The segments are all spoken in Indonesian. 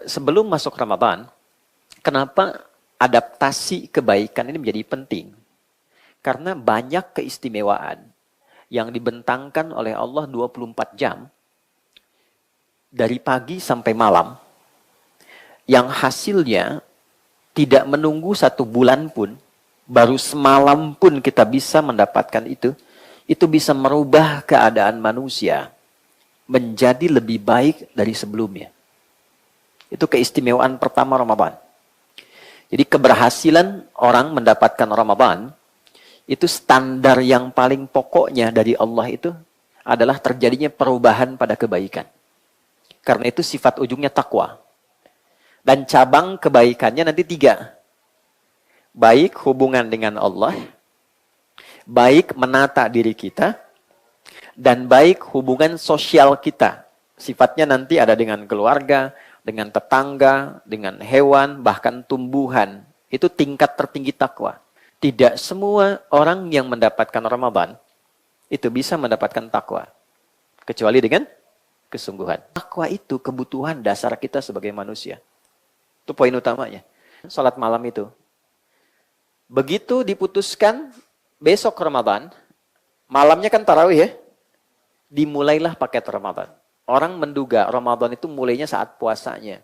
Sebelum masuk Ramadan, kenapa adaptasi kebaikan ini menjadi penting? Karena banyak keistimewaan yang dibentangkan oleh Allah 24 jam dari pagi sampai malam, yang hasilnya tidak menunggu 1 bulan pun, baru semalam pun kita bisa mendapatkan itu bisa merubah keadaan manusia menjadi lebih baik dari sebelumnya. Itu keistimewaan pertama Ramadan. Jadi keberhasilan orang mendapatkan Ramadan, itu standar yang paling pokoknya dari Allah itu adalah terjadinya perubahan pada kebaikan. Karena itu sifat ujungnya takwa. Dan cabang kebaikannya nanti 3. Baik hubungan dengan Allah, baik menata diri kita, dan baik hubungan sosial kita. Sifatnya nanti ada dengan keluarga, dengan tetangga, dengan hewan, bahkan tumbuhan. Itu tingkat tertinggi takwa. Tidak semua orang yang mendapatkan Ramadan itu bisa mendapatkan takwa. Kecuali dengan kesungguhan. Takwa itu kebutuhan dasar kita sebagai manusia. Itu poin utamanya. Salat malam itu. Begitu diputuskan besok Ramadan, malamnya kan tarawih ya, dimulailah paket Ramadan. Orang menduga Ramadan itu mulainya saat puasanya.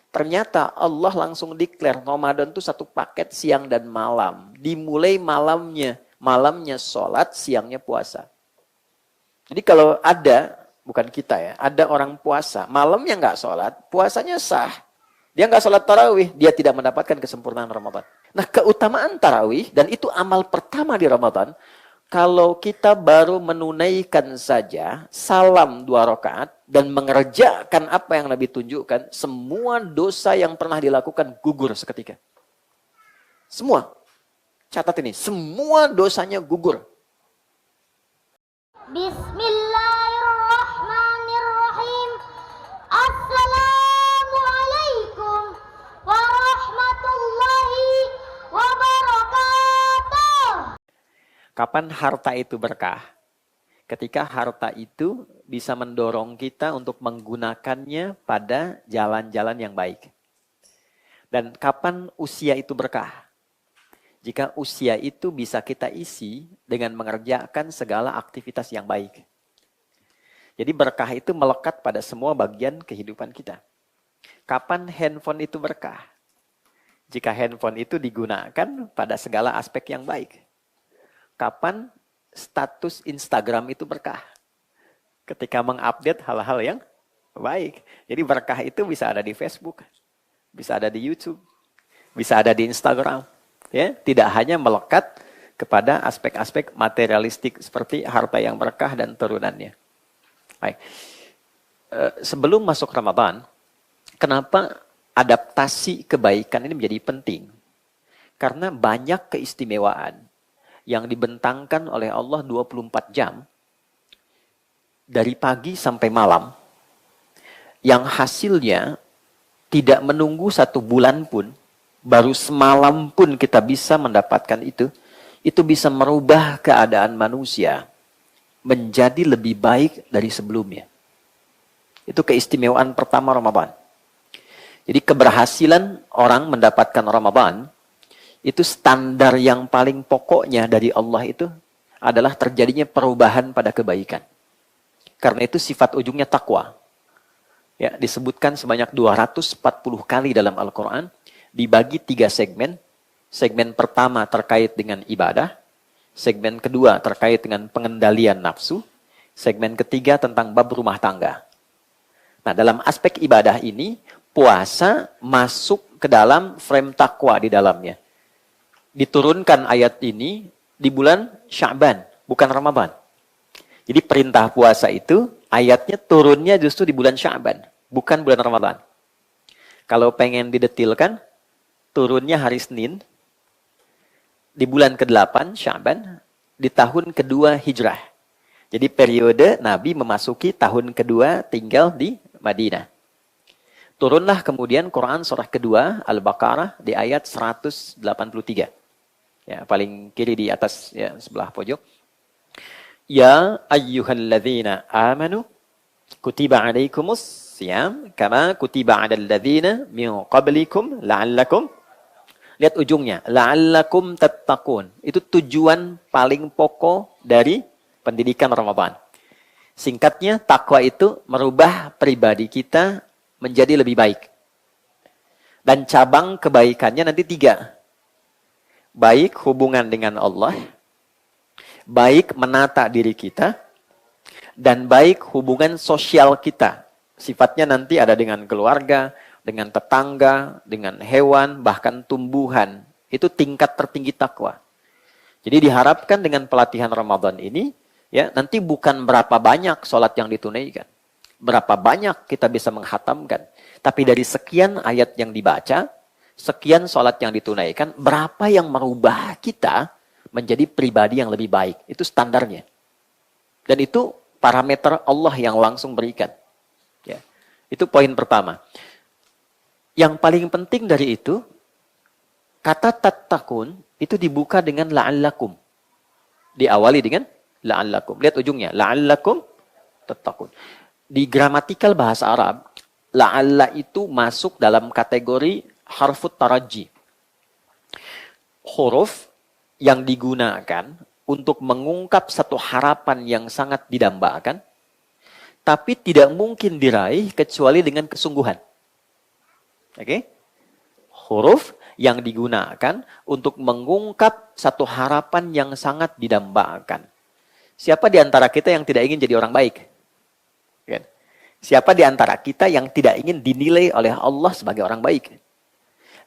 Ternyata Allah langsung declare Ramadan itu satu paket siang dan malam. Dimulai malamnya. Malamnya sholat, siangnya puasa. Jadi kalau ada, bukan kita ya, ada orang puasa, malamnya nggak sholat, puasanya sah. Dia nggak sholat tarawih, dia tidak mendapatkan kesempurnaan Ramadan. Nah keutamaan tarawih, dan itu amal pertama di Ramadan, kalau kita baru menunaikan saja salam 2 rakaat dan mengerjakan apa yang Nabi tunjukkan, semua dosa yang pernah dilakukan gugur seketika. Semua. Catat ini, semua dosanya gugur. Bismillahirrahmanirrahim. Assalamualaikum warahmatullahi wabarakatuh. Kapan harta itu berkah? Ketika harta itu bisa mendorong kita untuk menggunakannya pada jalan-jalan yang baik. Dan kapan usia itu berkah? Jika usia itu bisa kita isi dengan mengerjakan segala aktivitas yang baik. Jadi berkah itu melekat pada semua bagian kehidupan kita. Kapan handphone itu berkah? Jika handphone itu digunakan pada segala aspek yang baik. Kapan status Instagram itu berkah? Ketika mengupdate hal-hal yang baik. Jadi berkah itu bisa ada di Facebook, bisa ada di YouTube, bisa ada di Instagram. Ya, tidak hanya melekat kepada aspek-aspek materialistik seperti harta yang berkah dan turunannya. Baik. Sebelum masuk Ramadan, kenapa adaptasi kebaikan ini menjadi penting? Karena banyak keistimewaan yang dibentangkan oleh Allah 24 jam dari pagi sampai malam, yang hasilnya tidak menunggu 1 bulan pun, baru semalam pun kita bisa mendapatkan itu bisa merubah keadaan manusia menjadi lebih baik dari sebelumnya. Itu keistimewaan pertama Ramadan. Jadi keberhasilan orang mendapatkan Ramadan, itu standar yang paling pokoknya dari Allah itu adalah terjadinya perubahan pada kebaikan. Karena itu sifat ujungnya takwa. Ya, disebutkan sebanyak 240 kali dalam Al-Quran, dibagi 3 segmen. Segmen pertama terkait dengan ibadah, segmen kedua terkait dengan pengendalian nafsu, segmen ketiga tentang bab rumah tangga. Nah, dalam aspek ibadah ini, puasa masuk ke dalam frame takwa di dalamnya. Diturunkan ayat ini di bulan Sya'ban, bukan Ramadan. Jadi perintah puasa itu, ayatnya turunnya justru di bulan Sya'ban, bukan bulan Ramadan. Kalau pengen didetilkan, turunnya hari Senin, di bulan ke-8 Sya'ban, di tahun kedua Hijrah. Jadi periode Nabi memasuki tahun kedua tinggal di Madinah. Turunlah kemudian Quran surah kedua, Al-Baqarah, di ayat 183. Ya, paling kiri di atas, ya, sebelah pojok. Ya ayyuhalladzina amanu, kutiba alaikumus siyam kama kutiba 'alal ladzina min qablikum la'allakum. Lihat ujungnya, la'allakum tattaqun. Itu tujuan paling pokok dari pendidikan Ramadan. Singkatnya, takwa itu merubah pribadi kita menjadi lebih baik. Dan cabang kebaikannya nanti 3. Baik hubungan dengan Allah, baik menata diri kita, dan baik hubungan sosial kita. Sifatnya nanti ada dengan keluarga, dengan tetangga, dengan hewan, bahkan tumbuhan. Itu tingkat tertinggi takwa. Jadi diharapkan dengan pelatihan Ramadan ini, ya nanti bukan berapa banyak sholat yang ditunaikan, berapa banyak kita bisa menghatamkan, tapi dari sekian ayat yang dibaca, sekian sholat yang ditunaikan, berapa yang merubah kita menjadi pribadi yang lebih baik. Itu standarnya. Dan itu parameter Allah yang langsung berikan. Ya. Itu poin pertama. Yang paling penting dari itu, kata tattaqun itu dibuka dengan la'allakum. Diawali dengan la'allakum. Lihat ujungnya, la'allakum tattaqun. Di gramatikal bahasa Arab, la'alla itu masuk dalam kategori harfut taraji. Huruf yang digunakan untuk mengungkap satu harapan yang sangat didambakan, tapi tidak mungkin diraih kecuali dengan kesungguhan. Oke? Huruf yang digunakan untuk mengungkap satu harapan yang sangat didambakan. Siapa di antara kita yang tidak ingin jadi orang baik? Kan? Siapa di antara kita yang tidak ingin dinilai oleh Allah sebagai orang baik?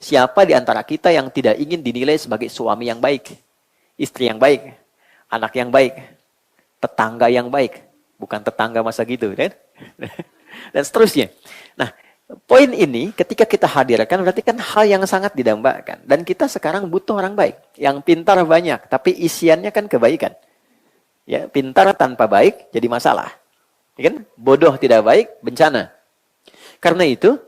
Siapa di antara kita yang tidak ingin dinilai sebagai suami yang baik, istri yang baik, anak yang baik, tetangga yang baik? Bukan tetangga masa gitu, kan? Dan seterusnya. Nah, poin ini ketika kita hadirkan berarti kan hal yang sangat didambakan. Dan kita sekarang butuh orang baik. Yang pintar banyak, tapi isiannya kan kebaikan. Ya, pintar tanpa baik jadi masalah. Ya kan? Bodoh tidak baik, bencana. Karena itu,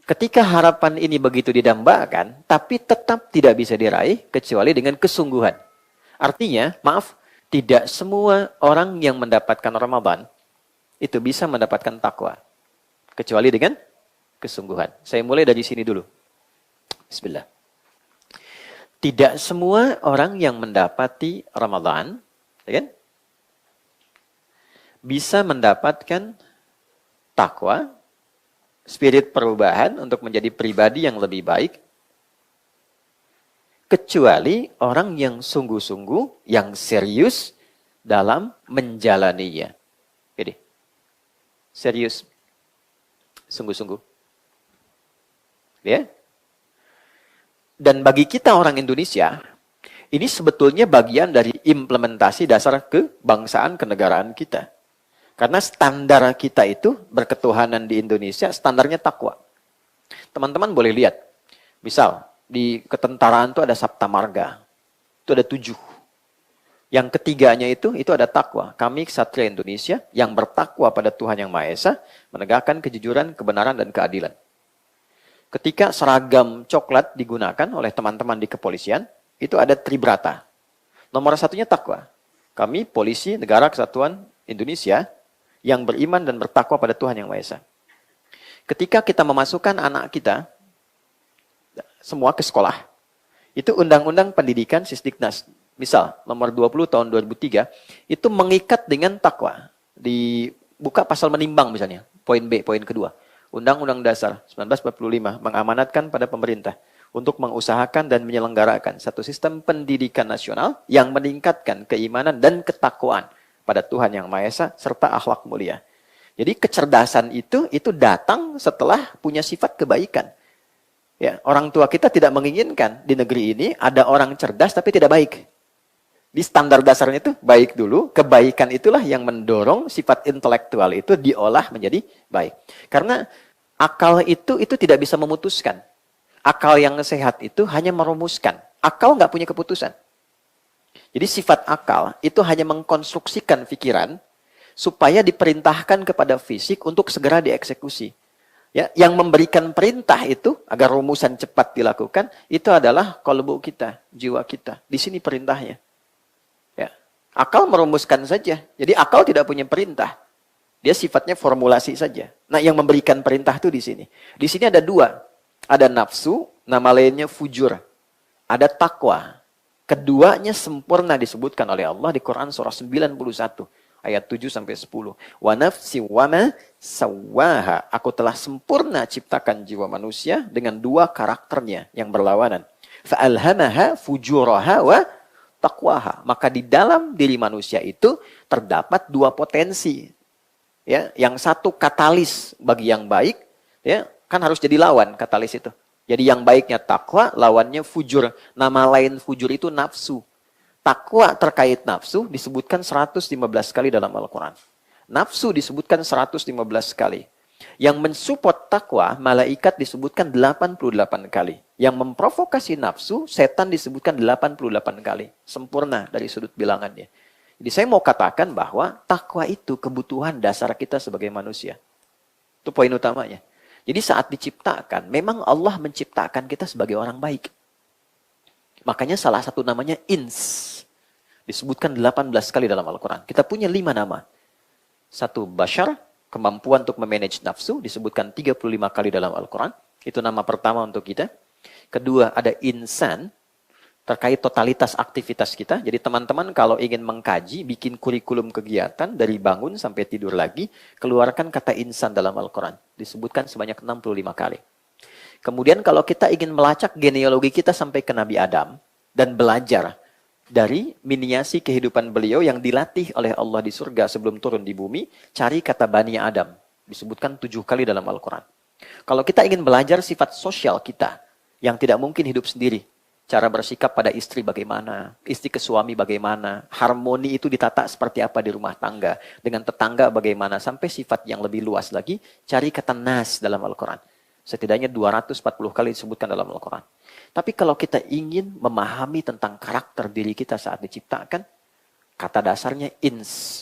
ketika harapan ini begitu didambakan, tapi tetap tidak bisa diraih kecuali dengan kesungguhan. Artinya, maaf, tidak semua orang yang mendapatkan Ramadan itu bisa mendapatkan takwa. Kecuali dengan kesungguhan. Saya mulai dari sini dulu. Bismillah. Tidak semua orang yang mendapati Ramadan, ya kan, bisa mendapatkan takwa, spirit perubahan untuk menjadi pribadi yang lebih baik, kecuali orang yang sungguh-sungguh, yang serius dalam menjalaninya. Jadi, serius, sungguh-sungguh. Ya. Dan bagi kita orang Indonesia, ini sebetulnya bagian dari implementasi dasar kebangsaan kenegaraan kita. Karena standar kita itu berketuhanan di Indonesia, standarnya takwa. Teman-teman boleh lihat. Misal, di ketentaraan itu ada Sabta Marga. Itu ada 7. Yang ketiganya itu ada takwa. Kami Ksatria Indonesia yang bertakwa pada Tuhan Yang Maha Esa, menegakkan kejujuran, kebenaran, dan keadilan. Ketika seragam coklat digunakan oleh teman-teman di kepolisian, itu ada tribrata. Nomor 1-nya takwa. Kami polisi negara kesatuan Indonesia yang beriman dan bertakwa pada Tuhan Yang Maha Esa. Ketika kita memasukkan anak kita semua ke sekolah, itu Undang-Undang Pendidikan Sisdiknas, misal nomor 20 tahun 2003, itu mengikat dengan takwa. Dibuka pasal menimbang misalnya, poin B, poin kedua. Undang-Undang Dasar 1945 mengamanatkan pada pemerintah untuk mengusahakan dan menyelenggarakan satu sistem pendidikan nasional yang meningkatkan keimanan dan ketakwaan pada Tuhan Yang Maha Esa serta akhlak mulia. Jadi kecerdasan itu datang setelah punya sifat kebaikan. Ya, orang tua kita tidak menginginkan di negeri ini ada orang cerdas tapi tidak baik. Di standar dasarnya itu baik dulu, kebaikan itulah yang mendorong sifat intelektual itu diolah menjadi baik. Karena akal itu tidak bisa memutuskan. Akal yang sehat itu hanya merumuskan. Akal nggak punya keputusan. Jadi sifat akal itu hanya mengkonstruksikan pikiran supaya diperintahkan kepada fisik untuk segera dieksekusi. Ya, yang memberikan perintah itu agar rumusan cepat dilakukan itu adalah qalbu kita, jiwa kita. Di sini perintahnya. Ya. Akal merumuskan saja. Jadi akal tidak punya perintah. Dia sifatnya formulasi saja. Nah, yang memberikan perintah itu di sini. Di sini ada dua. Ada nafsu, nama lainnya fujur. Ada takwa. Keduanya sempurna disebutkan oleh Allah di Quran surah 91 ayat 7 sampai 10. Wa nafsi wa ma sawwaha. Aku telah sempurna ciptakan jiwa manusia dengan dua karakternya yang berlawanan. Fa'alhamaha fujuraha wa taqwaha. Maka di dalam diri manusia itu terdapat dua potensi. Ya, yang satu katalis bagi yang baik, ya, kan harus jadi lawan katalis itu. Jadi yang baiknya takwa, lawannya fujur. Nama lain fujur itu nafsu. Takwa terkait nafsu disebutkan 115 kali dalam Al-Quran. Nafsu disebutkan 115 kali. Yang mensupport takwa, malaikat disebutkan 88 kali. Yang memprovokasi nafsu, setan disebutkan 88 kali. Sempurna dari sudut bilangannya. Jadi saya mau katakan bahwa takwa itu kebutuhan dasar kita sebagai manusia. Itu poin utamanya. Jadi saat diciptakan, memang Allah menciptakan kita sebagai orang baik. Makanya salah satu namanya ins. Disebutkan 18 kali dalam Al-Quran. Kita punya 5 nama. Satu, bashar, kemampuan untuk memanage nafsu, disebutkan 35 kali dalam Al-Quran. Itu nama pertama untuk kita. Kedua, ada insan, terkait totalitas aktivitas kita. Jadi teman-teman kalau ingin mengkaji, bikin kurikulum kegiatan dari bangun sampai tidur lagi, keluarkan kata insan dalam Al-Quran. Disebutkan sebanyak 65 kali. Kemudian kalau kita ingin melacak genealogi kita sampai ke Nabi Adam, dan belajar dari miniasi kehidupan beliau yang dilatih oleh Allah di surga sebelum turun di bumi, cari kata Bani Adam. Disebutkan 7 kali dalam Al-Quran. Kalau kita ingin belajar sifat sosial kita, yang tidak mungkin hidup sendiri, cara bersikap pada istri bagaimana, istri ke suami bagaimana, harmoni itu ditata seperti apa di rumah tangga, dengan tetangga bagaimana, sampai sifat yang lebih luas lagi, cari kata nas dalam Al-Quran. Setidaknya 240 kali disebutkan dalam Al-Quran. Tapi kalau kita ingin memahami tentang karakter diri kita saat diciptakan, kata dasarnya ins.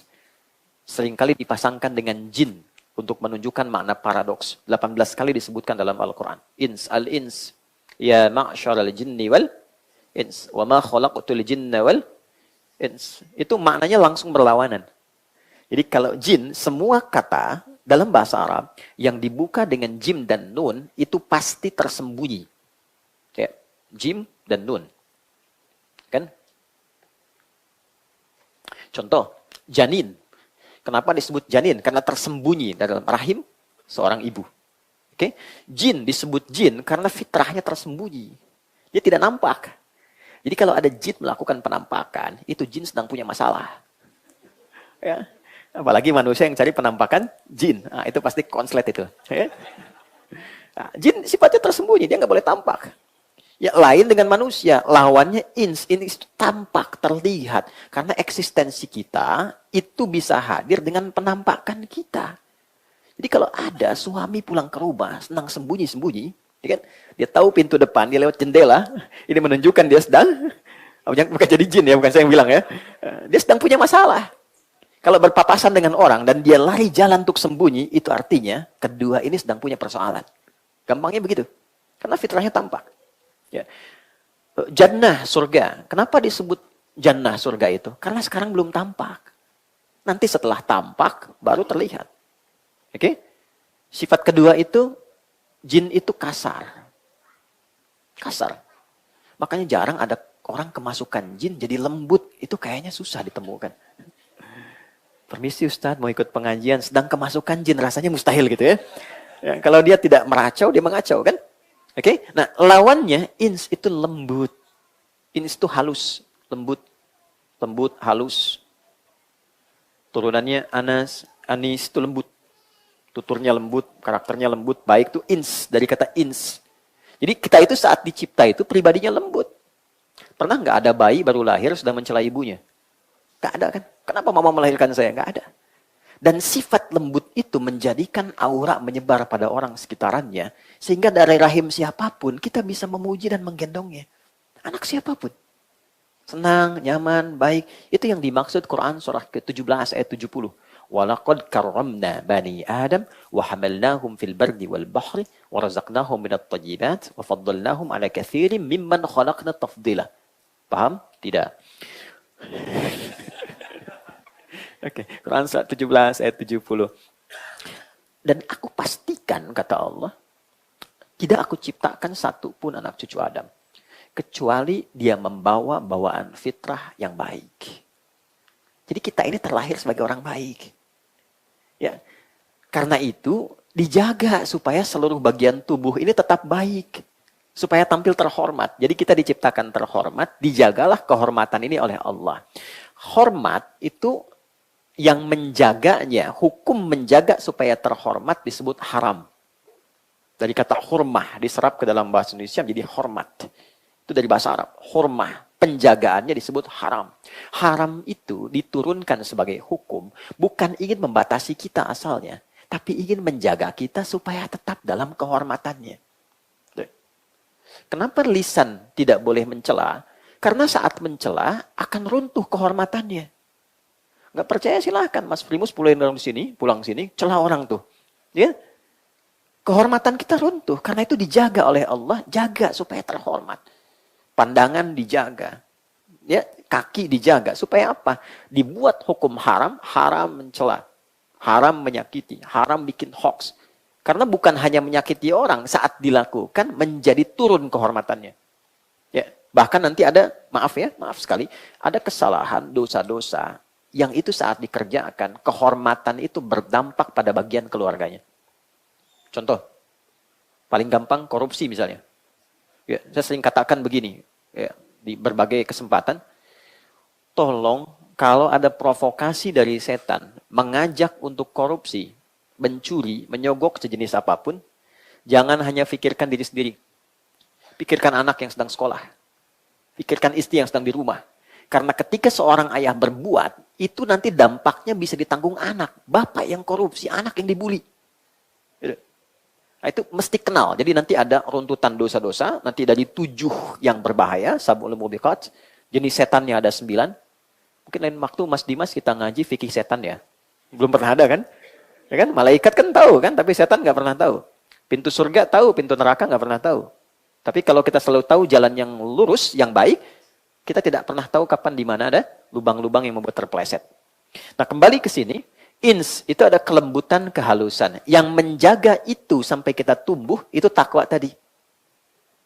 Seringkali dipasangkan dengan jin untuk menunjukkan makna paradoks. 18 kali disebutkan dalam Al-Quran. Ins, al-ins. Ya ma'syaral jinni wal ins. Wa ma khalaqtul jinna wal ins. Itu maknanya langsung berlawanan. Jadi kalau jin, semua kata dalam bahasa Arab yang dibuka dengan jim dan nun, itu pasti tersembunyi. Kayak jim dan nun. Kan? Contoh, janin. Kenapa disebut janin? Karena tersembunyi dalam rahim seorang ibu. Oke, jin disebut jin karena fitrahnya tersembunyi. Dia tidak nampak. Jadi kalau ada jin melakukan penampakan, itu jin sedang punya masalah. Ya. Apalagi manusia yang cari penampakan jin. Nah, itu pasti konslet itu. Ya. Nah, jin sifatnya tersembunyi, dia nggak boleh tampak. Ya, lain dengan manusia, lawannya ins. Ini tampak, terlihat. Karena eksistensi kita itu bisa hadir dengan penampakan kita. Jadi kalau ada suami pulang ke rumah, senang sembunyi-sembunyi, ya kan? Dia tahu pintu depan, dia lewat jendela, ini menunjukkan dia sedang, bukan jadi jin ya, bukan saya yang bilang ya, dia sedang punya masalah. Kalau berpapasan dengan orang dan dia lari jalan untuk sembunyi, itu artinya kedua ini sedang punya persoalan. Gampangnya begitu, karena fitrahnya tampak. Ya. Jannah, surga. Kenapa disebut jannah, surga itu? Karena sekarang belum tampak. Nanti setelah tampak, baru terlihat. Oke? Sifat kedua itu, jin itu kasar. Kasar. Makanya jarang ada orang kemasukan jin jadi lembut. Itu kayaknya susah ditemukan. Permisi Ustadz, mau ikut pengajian, sedang kemasukan jin, rasanya mustahil gitu ya. Ya, kalau dia tidak meracau, dia mengacau kan? Oke? Nah, lawannya, ins itu lembut. Ins itu halus, lembut. Lembut, halus. Turunannya Anas, Anis itu lembut. Tuturnya lembut, karakternya lembut, baik itu ins, dari kata ins. Jadi kita itu saat dicipta itu pribadinya lembut. Pernah nggak ada bayi baru lahir sudah mencela ibunya? Nggak ada kan? Kenapa mama melahirkan saya? Nggak ada. Dan sifat lembut itu menjadikan aura menyebar pada orang sekitarannya, sehingga dari rahim siapapun kita bisa memuji dan menggendongnya. Anak siapapun. Senang, nyaman, baik. Itu yang dimaksud Quran surah ke-17 ayat 70. وَلَقَدْ كَرَّمْنَا بَنِي آدَمَ وَحَمَلْنَاهُمْ فِي الْبَرِّ وَالْبَحْرِ وَرَزَقْنَاهُمْ مِنَ الطَّيِّبَاتِ وَفَضَّلْنَاهُمْ عَلَى كَثِيرٍ مِمَّنْ خَلَقْنَا تَفْضِيلًا. Paham? Tidak. Oke, Quran surat 17 ayat 70. Dan aku pastikan, kata Allah, tidak aku ciptakan satu pun anak cucu Adam. Kecuali dia membawa bawaan fitrah yang baik. Jadi kita ini terlahir sebagai orang baik. Ya, karena itu dijaga supaya seluruh bagian tubuh ini tetap baik. Supaya tampil terhormat. Jadi kita diciptakan terhormat, dijagalah kehormatan ini oleh Allah. Hormat itu yang menjaganya, hukum menjaga supaya terhormat disebut haram. Dari kata hurmah, diserap ke dalam bahasa Indonesia menjadi hormat. Itu dari bahasa Arab. Hurmah, penjagaannya disebut haram. Haram itu diturunkan sebagai hukum, bukan ingin membatasi kita asalnya, tapi ingin menjaga kita supaya tetap dalam kehormatannya. Kenapa lisan tidak boleh mencela? Karena saat mencela akan runtuh kehormatannya. Nggak percaya silahkan Mas Primus pulang sini, celah orang tuh. Ya, kehormatan kita runtuh karena itu dijaga oleh Allah, jaga supaya terhormat. Pandangan dijaga, ya, kaki dijaga supaya apa? Dibuat hukum haram, haram mencela, haram menyakiti, haram bikin hoax. Karena bukan hanya menyakiti orang, saat dilakukan menjadi turun kehormatannya. Ya, bahkan nanti ada, maaf sekali, ada kesalahan, dosa-dosa yang itu saat dikerjakan, kehormatan itu berdampak pada bagian keluarganya. Contoh, paling gampang korupsi misalnya. Ya, saya sering katakan begini, ya, di berbagai kesempatan, tolong kalau ada provokasi dari setan, mengajak untuk korupsi, mencuri, menyogok sejenis apapun, jangan hanya pikirkan diri sendiri. Pikirkan anak yang sedang sekolah. Pikirkan istri yang sedang di rumah. Karena ketika seorang ayah berbuat, itu nanti dampaknya bisa ditanggung anak. Bapak yang korupsi, anak yang dibully. Nah, itu mesti kenal. Jadi nanti ada runtutan dosa-dosa, nanti dari 7 yang berbahaya, sab'ul mubiqat, jenis setannya ada 9. Mungkin lain waktu Mas Dimas kita ngaji fikih setan ya. Belum pernah ada kan? Ya kan? Malaikat kan tahu kan, tapi setan nggak pernah tahu. Pintu surga tahu, pintu neraka nggak pernah tahu. Tapi kalau kita selalu tahu jalan yang lurus, yang baik, kita tidak pernah tahu kapan di mana ada lubang-lubang yang membuat terpeleset. Nah, kembali ke sini, ins itu ada kelembutan, kehalusan. Yang menjaga itu sampai kita tumbuh, itu takwa tadi.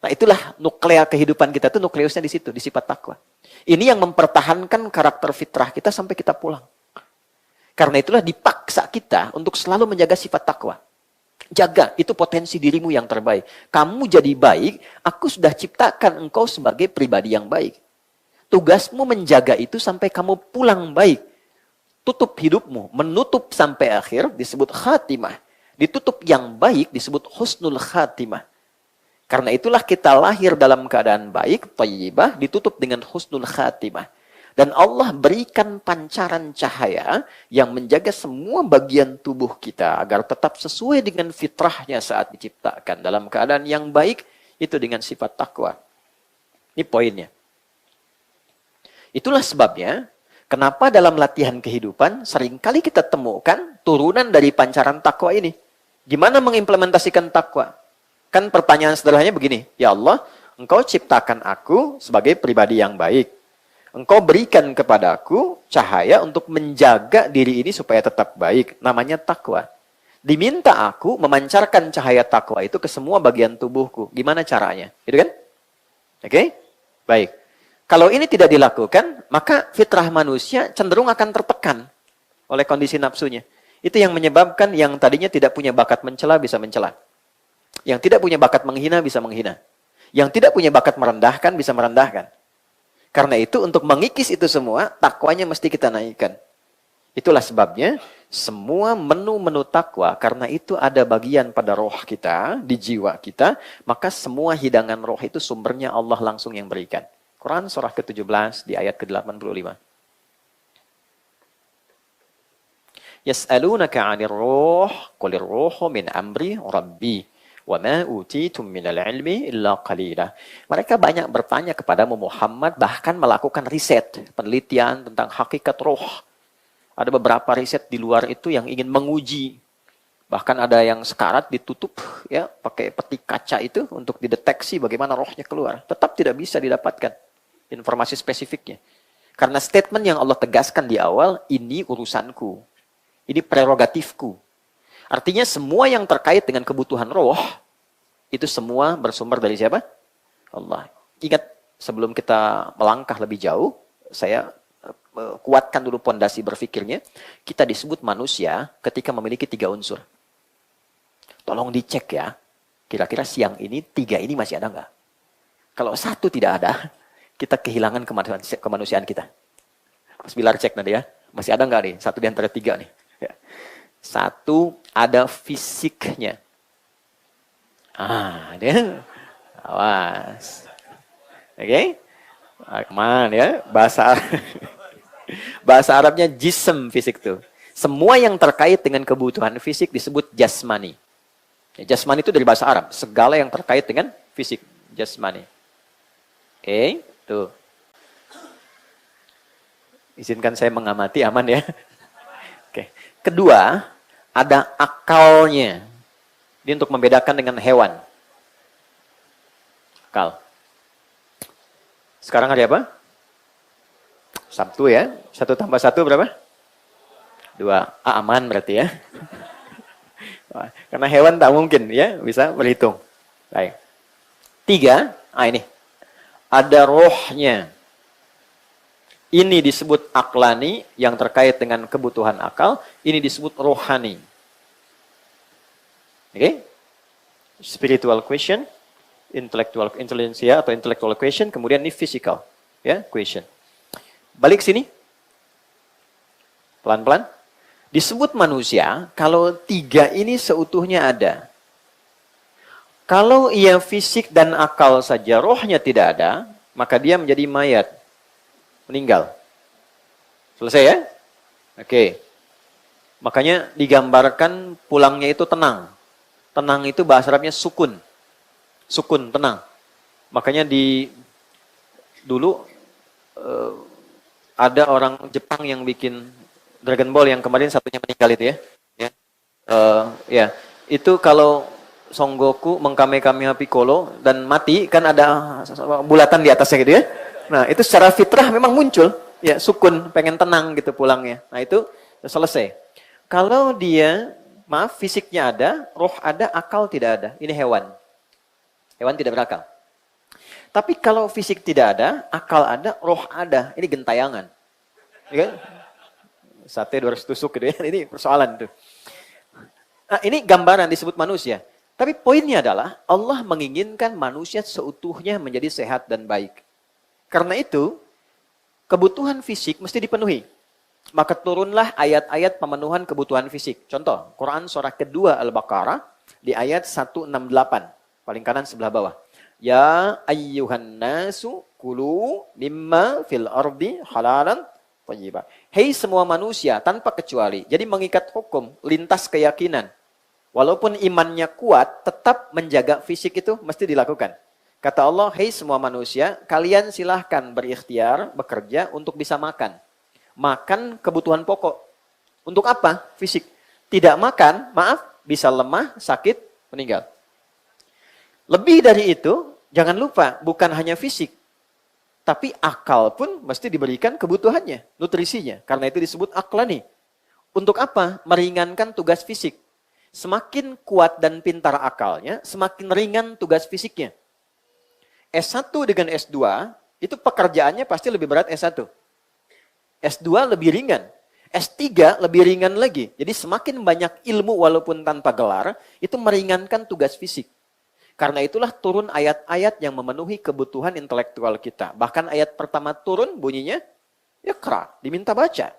Nah, itulah nuklea kehidupan kita itu nukleusnya di situ, di sifat takwa. Ini yang mempertahankan karakter fitrah kita sampai kita pulang. Karena itulah dipaksa kita untuk selalu menjaga sifat takwa. Jaga, itu potensi dirimu yang terbaik. Kamu jadi baik, aku sudah ciptakan engkau sebagai pribadi yang baik. Tugasmu menjaga itu sampai kamu pulang baik. Tutup hidupmu, menutup sampai akhir disebut khatimah. Ditutup yang baik disebut husnul khatimah. Karena itulah kita lahir dalam keadaan baik, thayyibah, ditutup dengan husnul khatimah. Dan Allah berikan pancaran cahaya yang menjaga semua bagian tubuh kita agar tetap sesuai dengan fitrahnya saat diciptakan. Dalam keadaan yang baik, itu dengan sifat takwa. Ini poinnya. Itulah sebabnya, kenapa dalam latihan kehidupan seringkali kita temukan turunan dari pancaran takwa ini. Gimana mengimplementasikan takwa? Kan pertanyaan sederhananya begini, ya Allah, Engkau ciptakan aku sebagai pribadi yang baik. Engkau berikan kepadaku cahaya untuk menjaga diri ini supaya tetap baik. Namanya takwa. Diminta aku memancarkan cahaya takwa itu ke semua bagian tubuhku. Gimana caranya? Gitu kan? Oke? Baik. Kalau ini tidak dilakukan, maka fitrah manusia cenderung akan tertekan oleh kondisi nafsunya. Itu yang menyebabkan yang tadinya tidak punya bakat mencela bisa mencela. Yang tidak punya bakat menghina bisa menghina. Yang tidak punya bakat merendahkan bisa merendahkan. Karena itu untuk mengikis itu semua, takwanya mesti kita naikkan. Itulah sebabnya semua menu-menu takwa, karena itu ada bagian pada roh kita, di jiwa kita, maka semua hidangan roh itu sumbernya Allah langsung yang berikan. Quran surah ke-17 di ayat ke-85. Yas'alunaka 'anir ruh, qulir ruhu min amri rabbi. وَمَا أُوتِيتُم مِّنَ الْعِلْمِ إِلَّا قَلِيلًا. Mereka banyak bertanya kepadamu Muhammad, bahkan melakukan riset, penelitian tentang hakikat roh. Ada beberapa riset di luar itu yang ingin menguji. Bahkan ada yang sekarat ditutup ya pakai peti kaca itu untuk dideteksi bagaimana rohnya keluar. Tetap tidak bisa didapatkan informasi spesifiknya. Karena statement yang Allah tegaskan di awal, ini urusanku. Ini prerogatifku. Artinya semua yang terkait dengan kebutuhan roh, itu semua bersumber dari siapa? Allah. Ingat, sebelum kita melangkah lebih jauh, saya kuatkan dulu pondasi berpikirnya. Kita disebut manusia ketika memiliki 3 unsur. Tolong dicek ya, kira-kira siang ini 3 ini masih ada nggak? Kalau 1 tidak ada, kita kehilangan kemanusiaan kita. Mas Bilar cek nanti ya, masih ada nggak nih? 1 di antara 3 nih. 1, ada fisiknya. Dia awas. Oke? Aman ya, bahasa Arabnya jism, fisik tuh. Semua yang terkait dengan kebutuhan fisik disebut jasmani. Jasmani itu dari bahasa Arab, segala yang terkait dengan fisik, jasmani. Oke, tuh. Izinkan saya mengamati, aman ya. Oke. Kedua, ada akalnya. Ini untuk membedakan dengan hewan. Akal. Sekarang hari apa? Sabtu ya. 1 tambah 1 berapa? 2. Aman berarti ya. Karena hewan tak mungkin ya bisa berhitung. Baik. 3. Ini. Ada rohnya. Ini disebut aklani yang terkait dengan kebutuhan akal. Ini disebut rohani. Oke? Spiritual question, intellectual intelligence atau intellectual question, kemudian ini physical ya, question. Balik sini. Pelan-pelan. Disebut manusia kalau 3 ini seutuhnya ada. Kalau ia fisik dan akal saja, rohnya tidak ada, maka dia menjadi mayat. Meninggal. Selesai ya? Oke. Makanya digambarkan pulangnya itu tenang. Tenang itu bahasa Arabnya sukun. Sukun, tenang. Makanya dulu ada orang Jepang yang bikin Dragon Ball yang kemarin satunya meninggal itu ya. Ya. Itu kalau Son Goku mengkamehameha Piccolo dan mati, kan ada bulatan di atasnya gitu ya. Nah, itu secara fitrah memang muncul. Ya, sukun, pengen tenang gitu pulangnya. Nah, itu selesai. Kalau dia fisiknya ada, roh ada, akal tidak ada. Ini hewan. Hewan tidak berakal. Tapi kalau fisik tidak ada, akal ada, roh ada. Ini gentayangan. Ya, sate 200 tusuk gitu ya. Ini persoalan tuh. Nah, ini gambaran disebut manusia. Tapi poinnya adalah Allah menginginkan manusia seutuhnya menjadi sehat dan baik. Karena itu, kebutuhan fisik mesti dipenuhi. Maka turunlah ayat-ayat pemenuhan kebutuhan fisik. Contoh, Quran surah kedua Al-Baqarah di ayat 168. Paling kanan sebelah bawah. Ya ayyuhan nasu kulu mimma fil ardi halalan thayyiban. Hei semua manusia tanpa kecuali. Jadi mengikat hukum, lintas keyakinan. Walaupun imannya kuat, tetap menjaga fisik itu mesti dilakukan. Kata Allah, hei semua manusia, kalian silahkan berikhtiar, bekerja untuk bisa makan. Makan kebutuhan pokok. Untuk apa? Fisik. Tidak makan, maaf, bisa lemah, sakit, meninggal. Lebih dari itu, jangan lupa, bukan hanya fisik. Tapi akal pun mesti diberikan kebutuhannya, nutrisinya. Karena itu disebut aklani. Untuk apa? Meringankan tugas fisik. Semakin kuat dan pintar akalnya, semakin ringan tugas fisiknya. S1 dengan S2, itu pekerjaannya pasti lebih berat S1. S2 lebih ringan. S3 lebih ringan lagi. Jadi semakin banyak ilmu walaupun tanpa gelar, itu meringankan tugas fisik. Karena itulah turun ayat-ayat yang memenuhi kebutuhan intelektual kita. Bahkan ayat pertama turun bunyinya, Iqra, diminta baca.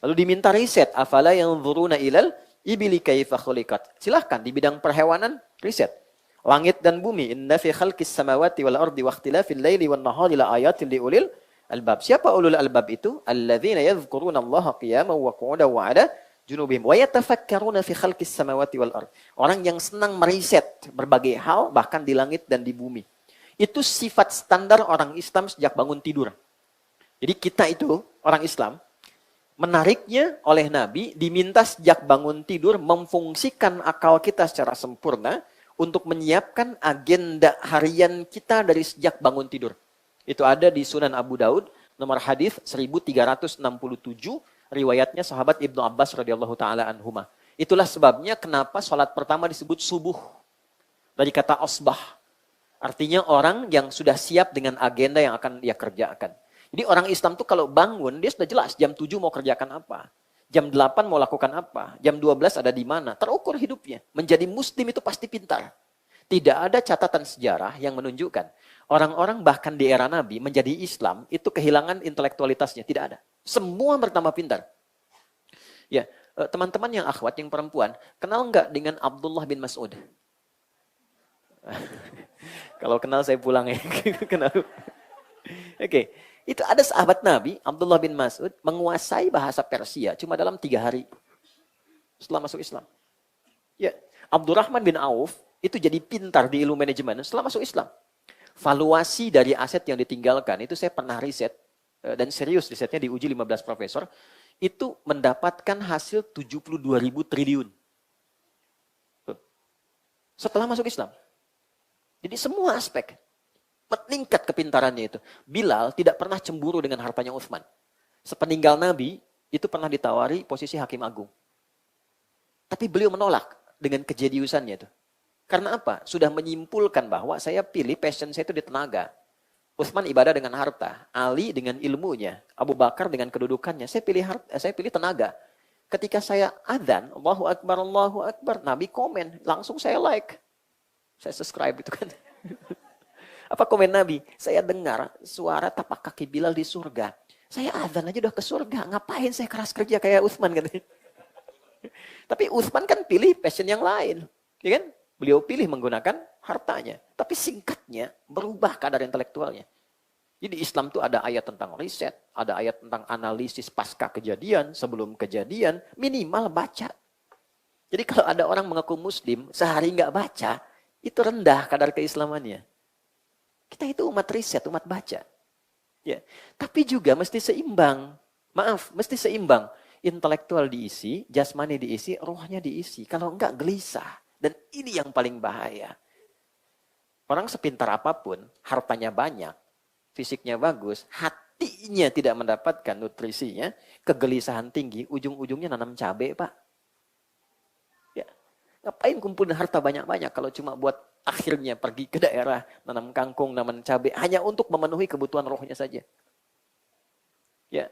Lalu diminta riset. Afala yanzuruna ilal ibili kaifa khuliqat. Silahkan di bidang perhewanan, riset. Langit dan bumi. Inna fi khalqis samawati wal ardi wa ikhtilafil laili wan nahari la ayatin liulil albab. Siapa ulul albab itu? Alladzina yadhkuruna Allah qiyaman wa qu'udan wa 'ala junubihim wa yatafakkaruna fi khalqis samawati wal ard. Orang yang senang meriset berbagai hal bahkan di langit dan di bumi. Itu sifat standar orang Islam sejak bangun tidur. Jadi kita itu orang Islam menariknya oleh Nabi diminta sejak bangun tidur memfungsikan akal kita secara sempurna untuk menyiapkan agenda harian kita dari sejak bangun tidur. Itu ada di Sunan Abu Daud, nomor hadis 1367, riwayatnya sahabat Ibnu Abbas radhiyallahu taala anhuma. Itulah sebabnya kenapa sholat pertama disebut subuh. Dari kata osbah. Artinya orang yang sudah siap dengan agenda yang akan dia kerjakan. Jadi orang Islam tuh kalau bangun, dia sudah jelas jam 7 mau kerjakan apa. Jam 8 mau lakukan apa. Jam 12 ada di mana. Terukur hidupnya. Menjadi muslim itu pasti pintar. Tidak ada catatan sejarah yang menunjukkan. Orang-orang bahkan di era Nabi menjadi Islam, itu kehilangan intelektualitasnya. Tidak ada. Semua bertambah pintar. Ya, teman-teman yang akhwat, yang perempuan, kenal nggak dengan Abdullah bin Mas'ud? Kalau kenal saya pulang ya. Kenal. Oke. Itu ada sahabat Nabi, Abdullah bin Mas'ud, menguasai bahasa Persia cuma dalam 3 hari. Setelah masuk Islam. Ya, Abdurrahman bin Auf, itu jadi pintar di ilmu manajemen setelah masuk Islam. Valuasi dari aset yang ditinggalkan, itu saya pernah riset, dan serius risetnya diuji 15 profesor, itu mendapatkan hasil 72.000 triliun. Setelah masuk Islam. Jadi semua aspek meningkat kepintarannya itu. Bilal tidak pernah cemburu dengan hartanya Utsman. Sepeninggal Nabi, itu pernah ditawari posisi hakim agung. Tapi beliau menolak dengan kejeniusannya itu. Karena apa? Sudah menyimpulkan bahwa saya pilih passion saya itu di tenaga. Utsman ibadah dengan harta, Ali dengan ilmunya, Abu Bakar dengan kedudukannya. Saya pilih tenaga. Ketika saya adzan, Allahu Akbar, Nabi komen, langsung saya like. Saya subscribe itu kan. Apa komen Nabi? Saya dengar suara tapak kaki Bilal di surga. Saya adzan aja udah ke surga. Ngapain saya keras kerja kayak Utsman katanya. Tapi Utsman kan pilih passion yang lain. Ya kan? Beliau pilih menggunakan hartanya. Tapi singkatnya berubah kadar intelektualnya. Jadi Islam itu ada ayat tentang riset. Ada ayat tentang analisis pasca kejadian. Sebelum kejadian. Minimal baca. Jadi kalau ada orang mengaku muslim. Sehari nggak baca. Itu rendah kadar keislamannya. Kita itu umat riset, umat baca. Ya. Tapi juga mesti seimbang. Maaf, mesti seimbang. Intelektual diisi, jasmani diisi, rohnya diisi. Kalau enggak gelisah. Dan ini yang paling bahaya. Orang sepintar apapun, hartanya banyak, fisiknya bagus, hatinya tidak mendapatkan nutrisinya, kegelisahan tinggi, ujung-ujungnya nanam cabai, Pak. Ya. Ngapain kumpulin harta banyak-banyak kalau cuma buat akhirnya pergi ke daerah, nanam kangkung, nanam cabai, hanya untuk memenuhi kebutuhan rohnya saja. Ya,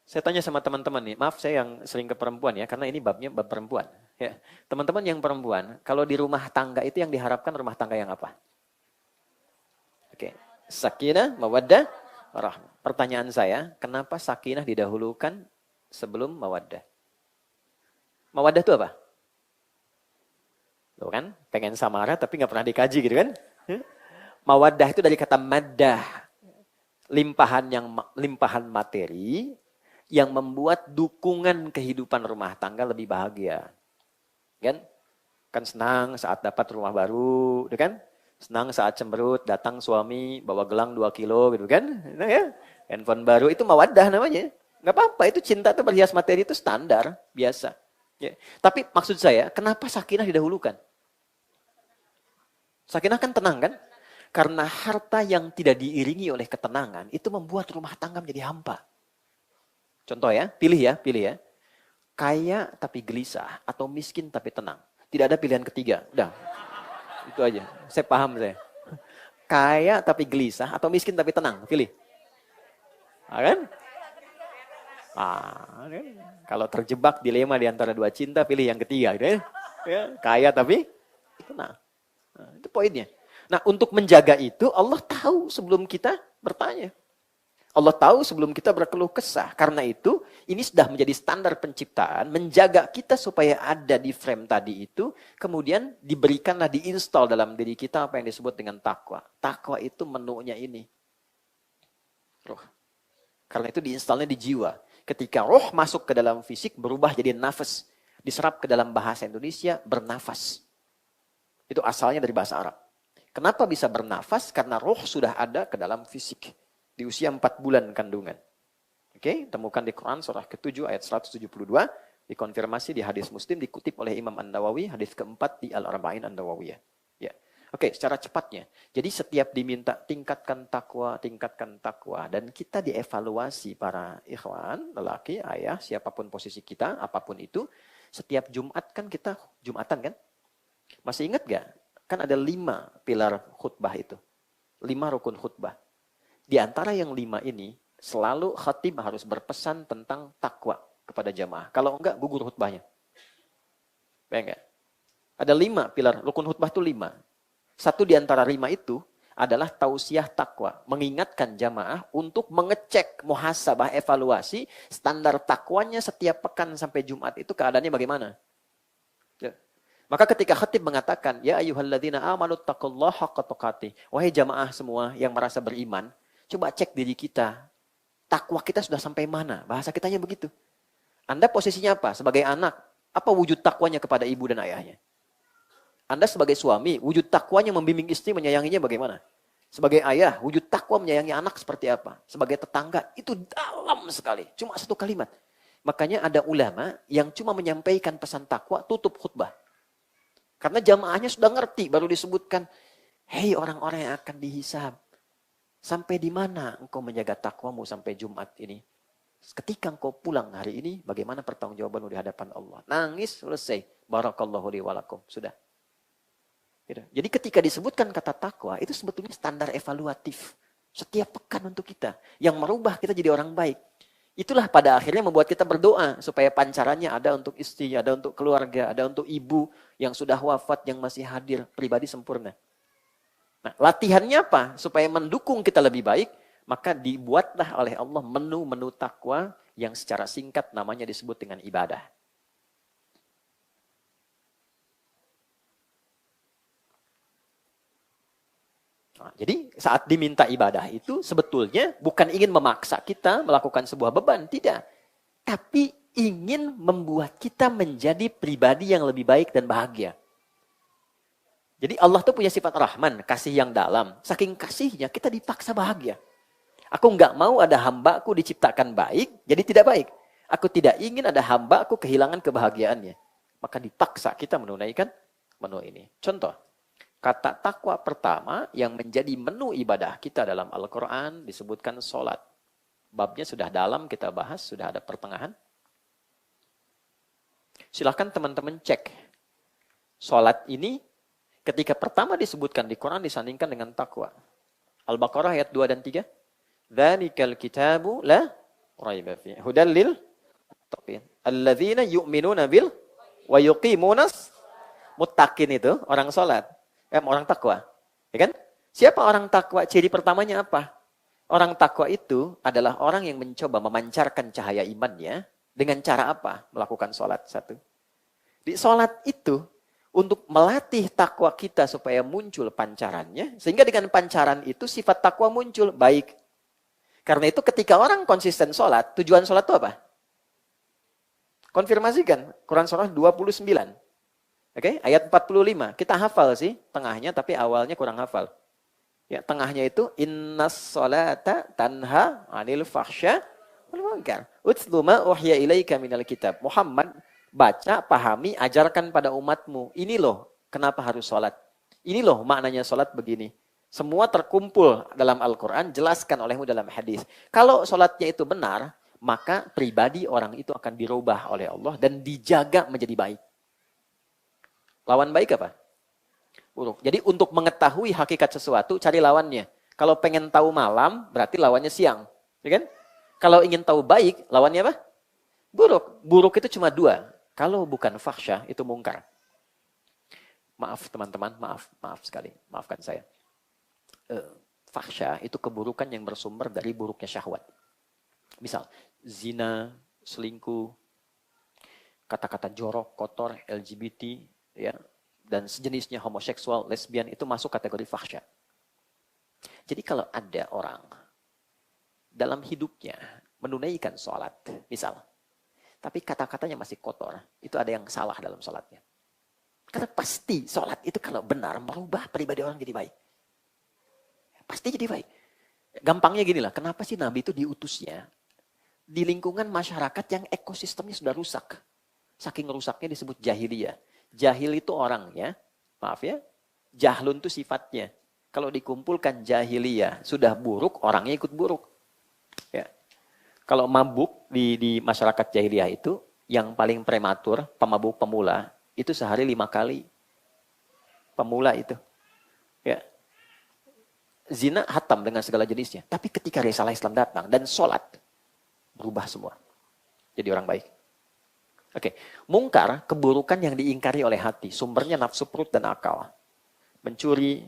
saya tanya sama teman-teman nih, maaf saya yang sering ke perempuan ya, karena ini babnya bab perempuan. Ya, teman-teman yang perempuan, kalau di rumah tangga itu yang diharapkan rumah tangga yang apa? Oke, sakinah, mawaddah, rahmah. Pertanyaan saya, kenapa sakinah didahulukan sebelum mawaddah? Mawaddah itu apa? Loh kan, pengen samara tapi nggak pernah dikaji gitu kan? Mawaddah itu dari kata maddah, limpahan materi yang membuat dukungan kehidupan rumah tangga lebih bahagia. Kan senang saat dapat rumah baru, gitu kan? Senang saat cemberut datang suami bawa gelang 2 kilo gitu kan? Nah, ya, handphone baru itu mawaddah namanya. Nggak apa-apa, itu cinta itu berhias materi itu standar, biasa. Ya. Tapi maksud saya, kenapa sakinah didahulukan? Sakinah kan tenang kan? Karena harta yang tidak diiringi oleh ketenangan itu membuat rumah tangga menjadi hampa. Contoh ya, pilih ya. Kaya tapi gelisah atau miskin tapi tenang. Tidak ada pilihan ketiga. Udah. Itu aja. Saya paham saya. Kaya tapi gelisah atau miskin tapi tenang. Pilih. Kan? Kan? Kalau terjebak dilema di antara dua cinta, pilih yang ketiga. Gitu ya. Kaya tapi tenang. Nah, itu poinnya. Nah, untuk menjaga itu, Allah tahu sebelum kita bertanya. Allah tahu sebelum kita berkeluh kesah. Karena itu, ini sudah menjadi standar penciptaan, menjaga kita supaya ada di frame tadi itu, kemudian diberikanlah, diinstal dalam diri kita apa yang disebut dengan takwa. Takwa itu menunya ini. Roh. Karena itu diinstalnya di jiwa. Ketika roh masuk ke dalam fisik, berubah jadi nafas. Diserap ke dalam bahasa Indonesia, bernafas. Itu asalnya dari bahasa Arab. Kenapa bisa bernafas? Karena roh sudah ada ke dalam fisik. Di usia 4 bulan kandungan. Oke, temukan di Quran surah ke-7 ayat 172. Dikonfirmasi di hadis Muslim, dikutip oleh Imam An-Nawawi, hadis keempat di Al-Arba'in An-Nawawiyah. Ya. Oke, secara cepatnya. Jadi setiap diminta tingkatkan takwa. Dan kita dievaluasi para ikhwan, lelaki, ayah, siapapun posisi kita, apapun itu. Setiap Jumat kan kita Jumatan kan? Masih ingat gak? Kan ada 5 pilar khutbah itu. 5 rukun khutbah. Di antara yang 5 ini, selalu khatib harus berpesan tentang takwa kepada jamaah. Kalau enggak, gugur khutbahnya. Bayang gak? Ada 5 pilar, rukun khutbah itu 5. Satu di antara 5 itu adalah tausiah takwa. Mengingatkan jamaah untuk mengecek, muhasabah, evaluasi, standar takwanya setiap pekan sampai Jumat itu keadaannya bagaimana. Ya. Maka ketika khatib mengatakan, ya ayyuhalladzina amanu taqullaha haqqa tuqatih. Wahai jamaah semua yang merasa beriman, coba cek diri kita. Takwa kita sudah sampai mana? Bahasa kitanya begitu. Anda posisinya apa? Sebagai anak, apa wujud takwanya kepada ibu dan ayahnya? Anda sebagai suami, wujud takwanya membimbing istri, menyayanginya bagaimana? Sebagai ayah, wujud takwa menyayangi anak seperti apa? Sebagai tetangga, itu dalam sekali. Cuma satu kalimat. Makanya ada ulama yang cuma menyampaikan pesan takwa, tutup khutbah. Karena jamaahnya sudah ngerti, baru disebutkan, hei orang-orang yang akan dihisab. Sampai di mana engkau menjaga takwamu sampai Jumat ini? Ketika engkau pulang hari ini, bagaimana pertanggungjawabanmu di hadapan Allah? Nangis, selesai. Barakallahu li walakum. Sudah. Jadi ketika disebutkan kata takwa, itu sebetulnya standar evaluatif. Setiap pekan untuk kita. Yang merubah kita jadi orang baik. Itulah pada akhirnya membuat kita berdoa. Supaya pancarannya ada untuk istri, ada untuk keluarga, ada untuk ibu yang sudah wafat, yang masih hadir. Pribadi sempurna. Nah, latihannya apa? Supaya mendukung kita lebih baik, maka dibuatlah oleh Allah menu-menu takwa yang secara singkat namanya disebut dengan ibadah. Nah, jadi saat diminta ibadah itu sebetulnya bukan ingin memaksa kita melakukan sebuah beban, tidak. Tapi ingin membuat kita menjadi pribadi yang lebih baik dan bahagia. Jadi Allah tuh punya sifat Rahman, kasih yang dalam. Saking kasihnya kita dipaksa bahagia. Aku nggak mau ada hambaku diciptakan baik, jadi tidak baik. Aku tidak ingin ada hambaku kehilangan kebahagiaannya. Maka dipaksa kita menunaikan menu ini. Contoh. Kata takwa pertama yang menjadi menu ibadah kita dalam Al-Quran disebutkan sholat. Babnya sudah dalam kita bahas, sudah ada pertengahan. Silahkan teman-teman cek. Sholat ini ketika pertama disebutkan di Quran disandingkan dengan takwa. Al-Baqarah ayat 2 dan 3. Dzalikal kitabu la raiba fihi hudal lil muttaqin. Alladzina yu'minuna bil wa yuqimunas muttaqin itu orang sholat. Orang takwa, ya kan? Siapa orang takwa? Ciri pertamanya apa? Orang takwa itu adalah orang yang mencoba memancarkan cahaya imannya dengan cara apa? Melakukan sholat satu. Di sholat itu untuk melatih takwa kita supaya muncul pancarannya, sehingga dengan pancaran itu sifat takwa muncul baik. Karena itu ketika orang konsisten sholat, tujuan sholat itu apa? Konfirmasikan Quran surah 29. Oke, ayat 45. Kita hafal sih tengahnya, tapi awalnya kurang hafal. Ya, tengahnya itu innas sholata tanha 'anil fahsya wal munkar. Utlu ma uhya ilaika minal kitab. Muhammad, baca, pahami, ajarkan pada umatmu. Ini loh kenapa harus sholat. Ini loh maknanya sholat begini. Semua terkumpul dalam Al-Quran, jelaskan olehmu dalam hadis. Kalau sholatnya itu benar, maka pribadi orang itu akan dirubah oleh Allah dan dijaga menjadi baik. Lawan baik apa? Buruk. Jadi untuk mengetahui hakikat sesuatu, cari lawannya. Kalau pengen tahu malam, berarti lawannya siang. Ya kan? Kalau ingin tahu baik, lawannya apa? Buruk. Buruk itu cuma 2. Kalau bukan fahsya, itu mungkar. Maaf teman-teman, maaf sekali. Maafkan saya. Fahsya itu keburukan yang bersumber dari buruknya syahwat. Misal, zina, selingkuh, kata-kata jorok, kotor, LGBT, ya, dan sejenisnya homoseksual, lesbian itu masuk kategori fahsya. Jadi kalau ada orang dalam hidupnya menunaikan sholat, misal, tapi kata-katanya masih kotor, itu ada yang salah dalam sholatnya. Karena pasti sholat itu kalau benar merubah pribadi orang jadi baik. Pasti jadi baik. Gampangnya gini lah, kenapa sih Nabi itu diutusnya di lingkungan masyarakat yang ekosistemnya sudah rusak. Saking rusaknya disebut jahiliyah. Jahil itu orangnya, maaf ya, jahlun itu sifatnya. Kalau dikumpulkan jahiliyah sudah buruk, orangnya ikut buruk. Ya. Kalau mabuk di masyarakat jahiliyah itu yang paling prematur, pemabuk pemula, itu sehari 5 kali. Pemula itu. Ya. Zina hatam dengan segala jenisnya. Tapi ketika risalah Islam datang dan sholat, berubah semua. Jadi orang baik. Oke. Mungkar, keburukan yang diingkari oleh hati. Sumbernya nafsu perut dan akal. Mencuri,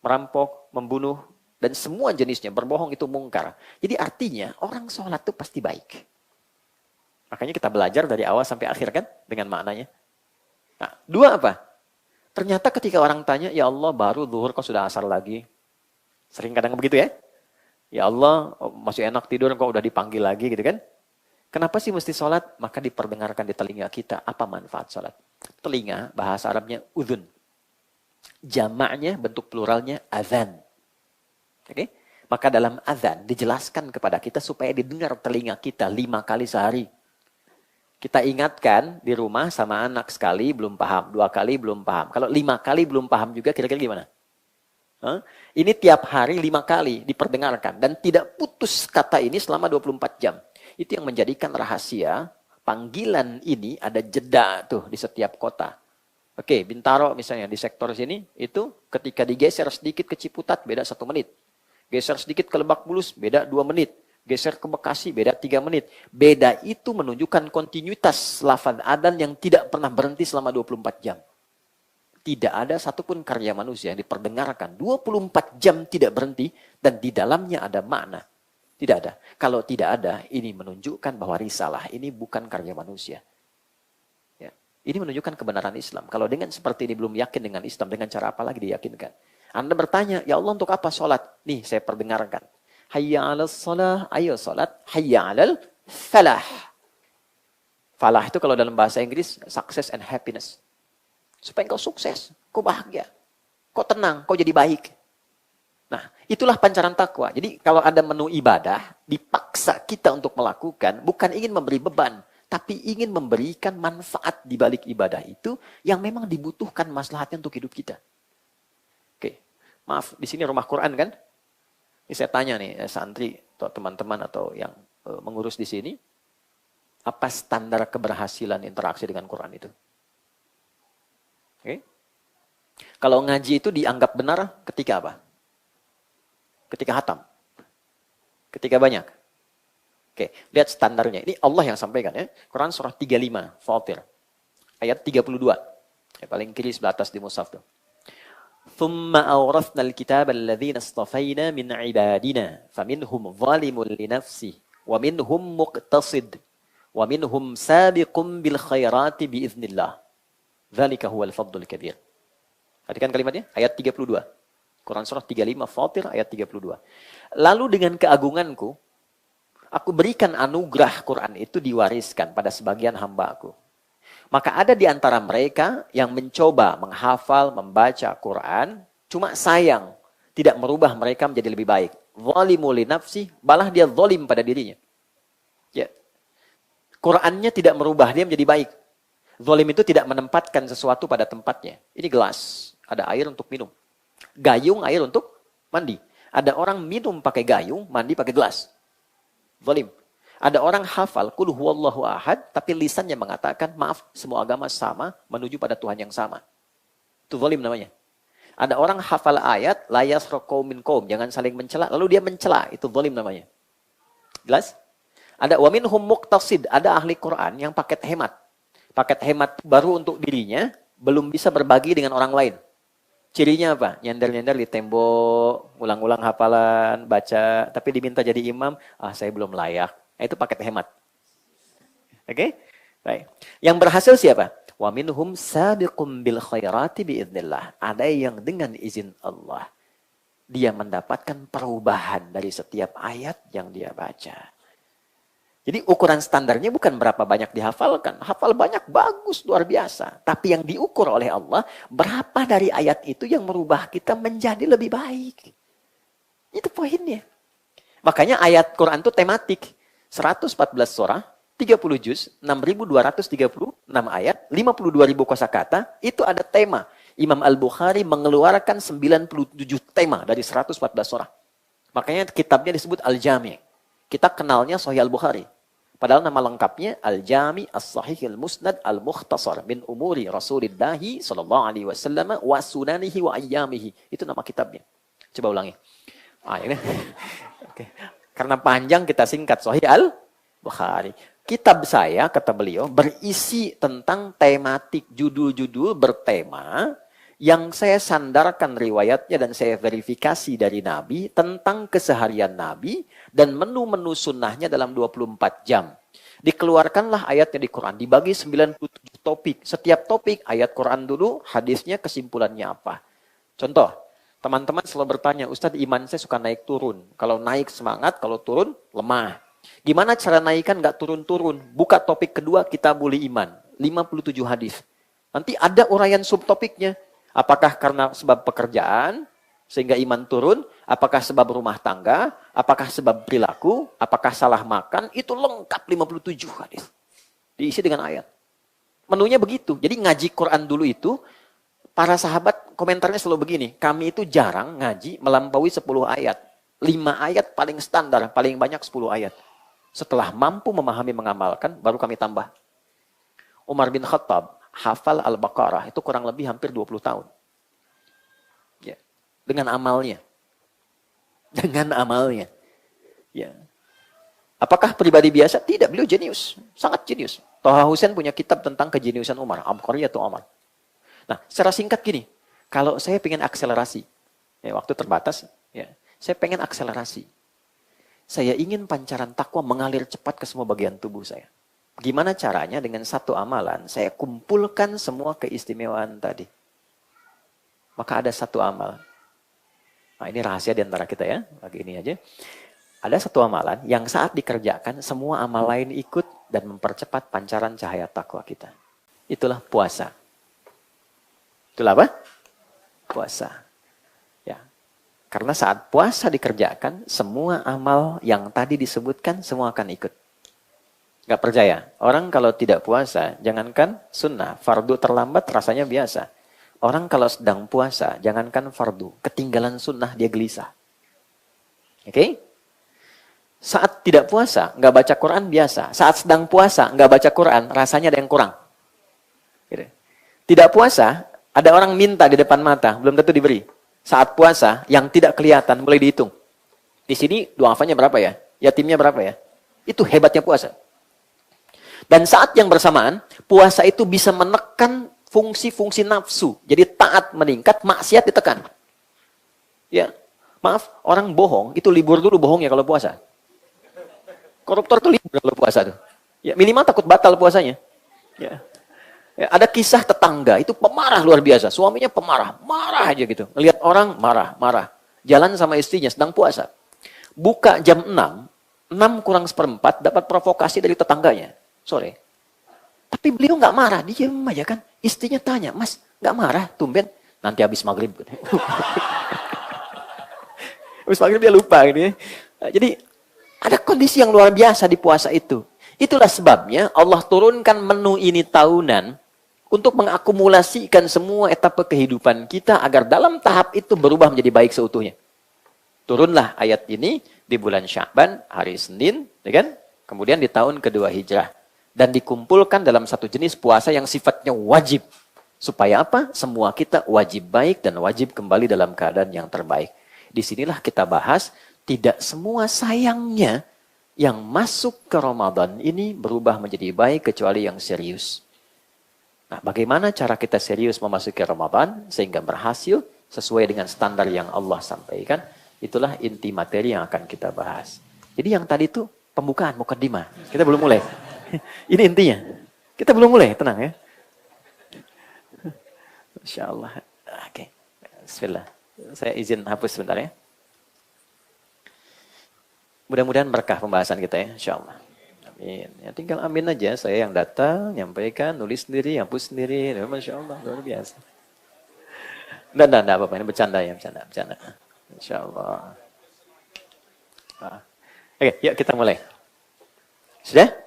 merampok, membunuh, dan semua jenisnya. Berbohong itu mungkar. Jadi artinya orang sholat itu pasti baik. Makanya kita belajar dari awal sampai akhir kan dengan maknanya. Nah, 2 apa? Ternyata ketika orang tanya, ya Allah baru zuhur kok sudah asar lagi. Sering kadang begitu ya. Ya Allah masih enak tidur kok udah dipanggil lagi gitu kan. Kenapa sih mesti sholat? Maka diperdengarkan di telinga kita. Apa manfaat sholat? Telinga bahasa Arabnya udhun. Jamaknya bentuk pluralnya azan. Oke? Maka dalam azan dijelaskan kepada kita supaya didengar telinga kita 5 kali sehari. Kita ingatkan di rumah sama anak sekali belum paham, 2 kali belum paham. Kalau 5 kali belum paham juga kira-kira gimana? Ini tiap hari 5 kali diperdengarkan. Dan tidak putus kata ini selama 24 jam. Itu yang menjadikan rahasia panggilan ini ada jeda tuh di setiap kota. Oke, Bintaro misalnya di sektor sini, itu ketika digeser sedikit ke Ciputat beda 1 menit. Geser sedikit ke Lebak Bulus beda 2 menit. Geser ke Bekasi, beda 3 menit. Beda itu menunjukkan kontinuitas lafaz adzan yang tidak pernah berhenti selama 24 jam. Tidak ada satupun karya manusia yang diperdengarkan 24 jam tidak berhenti dan di dalamnya ada makna. Tidak ada. Kalau tidak ada, ini menunjukkan bahwa risalah ini bukan karya manusia. Ya. Ini menunjukkan kebenaran Islam. Kalau dengan seperti ini belum yakin dengan Islam, dengan cara apa lagi diyakinkan? Anda bertanya, ya Allah untuk apa sholat? Nih saya perdengarkan. Hayya 'alal shalah, ayo salat. Hayya 'alal falah. Falah itu kalau dalam bahasa Inggris success and happiness. Supaya kau sukses, kau bahagia, kau tenang, kau jadi baik. Nah, itulah pancaran takwa. Jadi kalau ada menu ibadah, dipaksa kita untuk melakukan, bukan ingin memberi beban, tapi ingin memberikan manfaat di balik ibadah itu yang memang dibutuhkan maslahatnya untuk hidup kita. Oke, maaf, di sini rumah Quran kan? Ini saya tanya nih, santri atau teman-teman atau yang mengurus di sini, apa standar keberhasilan interaksi dengan Quran itu? Oke. Kalau ngaji itu dianggap benar ketika apa? Ketika hatam. Ketika banyak. Oke, lihat standarnya. Ini Allah yang sampaikan ya. Quran surah 35, Fatir. Ayat 32. Ya, paling kiri sebelah atas di mushaf tuh. ثُمَّ أَوْرَثْنَا الْكِتَابَ الَّذِينَ اصْطَفَيْنَا مِنْ عِبَادِنَا فَمِنْهُمْ ظَالِمٌ لِنَفْسِهِ وَمِنْهُمْ مُقْتَصِدٌ وَمِنْهُمْ سَابِقٌ بِالْخَيْرَاتِ بِإِذْنِ اللَّهِ ذَلِكَ هُوَ الْفَضْلُ الْكَبِيرُ. Perhatikan kalimatnya, ayat 32. Quran surah 35 Fatir ayat 32. Lalu dengan keagunganku, aku berikan anugerah Quran itu diwariskan pada sebagian hamba-Aku. Maka ada di antara mereka yang mencoba menghafal, membaca Quran, cuma sayang tidak merubah mereka menjadi lebih baik. Zalimu li nafsi, malah dia zalim pada dirinya. Ya. Qurannya tidak merubah dia menjadi baik. Zalim itu tidak menempatkan sesuatu pada tempatnya. Ini gelas, ada air untuk minum. Gayung, air untuk mandi. Ada orang minum pakai gayung, mandi pakai gelas. Zalim. Ada orang hafal, Qul huwallahu ahad, tapi lisannya mengatakan, maaf, semua agama sama, menuju pada Tuhan yang sama. Itu zalim namanya. Ada orang hafal ayat, la yasra qaumin qaum, jangan saling mencela, lalu dia mencela, itu zalim namanya. Jelas? Ada wa minhum muqtasid, ada ahli Quran yang paket hemat. Paket hemat baru untuk dirinya, belum bisa berbagi dengan orang lain. Cirinya apa? Nyender-nyender di tembok, ulang-ulang hafalan, baca, tapi diminta jadi imam, saya belum layak. Itu paket hemat. Oke? Baik. Yang berhasil siapa? Wa minhum sabiqum bil khairati biidznillah. Ada yang dengan izin Allah dia mendapatkan perubahan dari setiap ayat yang dia baca. Jadi ukuran standarnya bukan berapa banyak dihafalkan. Hafal banyak, bagus, luar biasa. Tapi yang diukur oleh Allah, berapa dari ayat itu yang merubah kita menjadi lebih baik. Itu poinnya. Makanya ayat Quran itu tematik. 114 surah, 30 juz, 6.236 ayat, 52.000 kosakata, itu ada tema. Imam Al-Bukhari mengeluarkan 97 tema dari 114 surah. Makanya kitabnya disebut Al-Jami'. Kita kenalnya Sahih Al-Bukhari. Padahal nama lengkapnya Al-Jami As-Sahih Al-Musnad Al-Mukhtasar min Umuri Rasulillahi sallallahu alaihi wasallam wa sunanihi wa ayyamihi. Itu nama kitabnya. Coba ulangi. Ini. Oke. Karena panjang kita singkat Sahih Al-Bukhari. Kitab saya, kata beliau, berisi tentang tematik judul-judul bertema yang saya sandarkan riwayatnya dan saya verifikasi dari Nabi tentang keseharian Nabi dan menu-menu sunnahnya dalam 24 jam. Dikeluarkanlah ayatnya di Quran, dibagi 97 topik. Setiap topik, ayat Quran dulu, hadisnya, kesimpulannya apa. Contoh, teman-teman selalu bertanya, Ustadz iman saya suka naik turun. Kalau naik semangat, kalau turun lemah. Gimana cara naikkan nggak turun-turun? Buka topik kedua, Kitabul Iman. 57 hadis. Nanti ada uraian subtopiknya. Apakah karena sebab pekerjaan, sehingga iman turun? Apakah sebab rumah tangga? Apakah sebab perilaku? Apakah salah makan? Itu lengkap 57 hadis. Diisi dengan ayat. Menunya begitu. Jadi ngaji Quran dulu itu, para sahabat komentarnya selalu begini. Kami itu jarang ngaji melampaui 10 ayat. 5 ayat paling standar, paling banyak 10 ayat. Setelah mampu memahami, mengamalkan, baru kami tambah. Umar bin Khattab hafal Al-Baqarah itu kurang lebih hampir 20 tahun. Ya. Dengan amalnya. Dengan amalnya. Ya. Apakah pribadi biasa? Tidak, beliau jenius. Sangat jenius. Toha Hussein punya kitab tentang kejeniusan Umar. Abqariyatu Umar. Nah, secara singkat gini. Kalau saya pengen akselerasi. Ya, waktu terbatas. Ya, saya pengen akselerasi. Saya ingin pancaran takwa mengalir cepat ke semua bagian tubuh saya. Gimana caranya? Dengan satu amalan, saya kumpulkan semua keistimewaan tadi. Maka ada satu amal. Nah, ini rahasia di antara kita ya, bagi ini aja. Ada satu amalan yang saat dikerjakan, semua amal lain ikut dan mempercepat pancaran cahaya takwa kita. Itulah puasa. Itulah apa? Puasa. Ya. Karena saat puasa dikerjakan, semua amal yang tadi disebutkan, semua akan ikut. Gak percaya. Orang kalau tidak puasa, jangankan sunnah, fardu terlambat rasanya biasa. Orang kalau sedang puasa, jangankan fardu, ketinggalan sunnah dia gelisah. Oke? Saat tidak puasa, gak baca Quran biasa. Saat sedang puasa, gak baca Quran, rasanya ada yang kurang. Gitu. Tidak puasa, ada orang minta di depan mata, belum tentu diberi. Saat puasa, yang tidak kelihatan, mulai dihitung. Di sini du'afanya berapa ya? Yatimnya berapa ya? Itu hebatnya puasa. Dan saat yang bersamaan, puasa itu bisa menekan fungsi-fungsi nafsu. Jadi taat meningkat, maksiat ditekan. Ya, maaf, orang bohong, itu libur dulu bohongnya kalau puasa. Koruptor itu libur kalau puasa tuh. Ya, minimal takut batal puasanya. Ya. Ya, ada kisah tetangga, itu pemarah luar biasa. Suaminya pemarah, marah aja gitu. Ngelihat orang, marah. Jalan sama istrinya, sedang puasa. Buka jam 6, 6 kurang seperempat, dapat provokasi dari tetangganya. Sore. Tapi beliau nggak marah, dia diam aja kan. Istrinya tanya, Mas, nggak marah, tumben. Nanti habis maghrib. Habis maghrib dia lupa. Gitu ya. Jadi ada kondisi yang luar biasa di puasa itu. Itulah sebabnya Allah turunkan menu ini tahunan untuk mengakumulasikan semua etapa kehidupan kita agar dalam tahap itu berubah menjadi baik seutuhnya. Turunlah ayat ini di bulan Sya'ban, hari Senin, ya kan? Kemudian di tahun kedua Hijrah. Dan dikumpulkan dalam satu jenis puasa yang sifatnya wajib. Supaya apa? Semua kita wajib baik dan wajib kembali dalam keadaan yang terbaik. Disinilah kita bahas, tidak semua sayangnya yang masuk ke Ramadan ini berubah menjadi baik kecuali yang serius. Nah, bagaimana cara kita serius memasuki Ramadan sehingga berhasil sesuai dengan standar yang Allah sampaikan? Itulah inti materi yang akan kita bahas. Jadi yang tadi itu pembukaan, mukadimah. Kita belum mulai. Ini intinya. Kita belum mulai, tenang ya. Masya Allah. Oke. Bismillah. Saya izin hapus sebentar ya. Mudah-mudahan berkah pembahasan kita ya. Insya Allah. Amin. Ya, tinggal amin aja. Saya yang datang, nyampaikan, nulis sendiri, hapus sendiri. Masya Allah. Luar biasa. Enggak apa-apa. Ini bercanda ya. Bercanda. Insya Allah. Oke, yuk kita mulai. Sudah?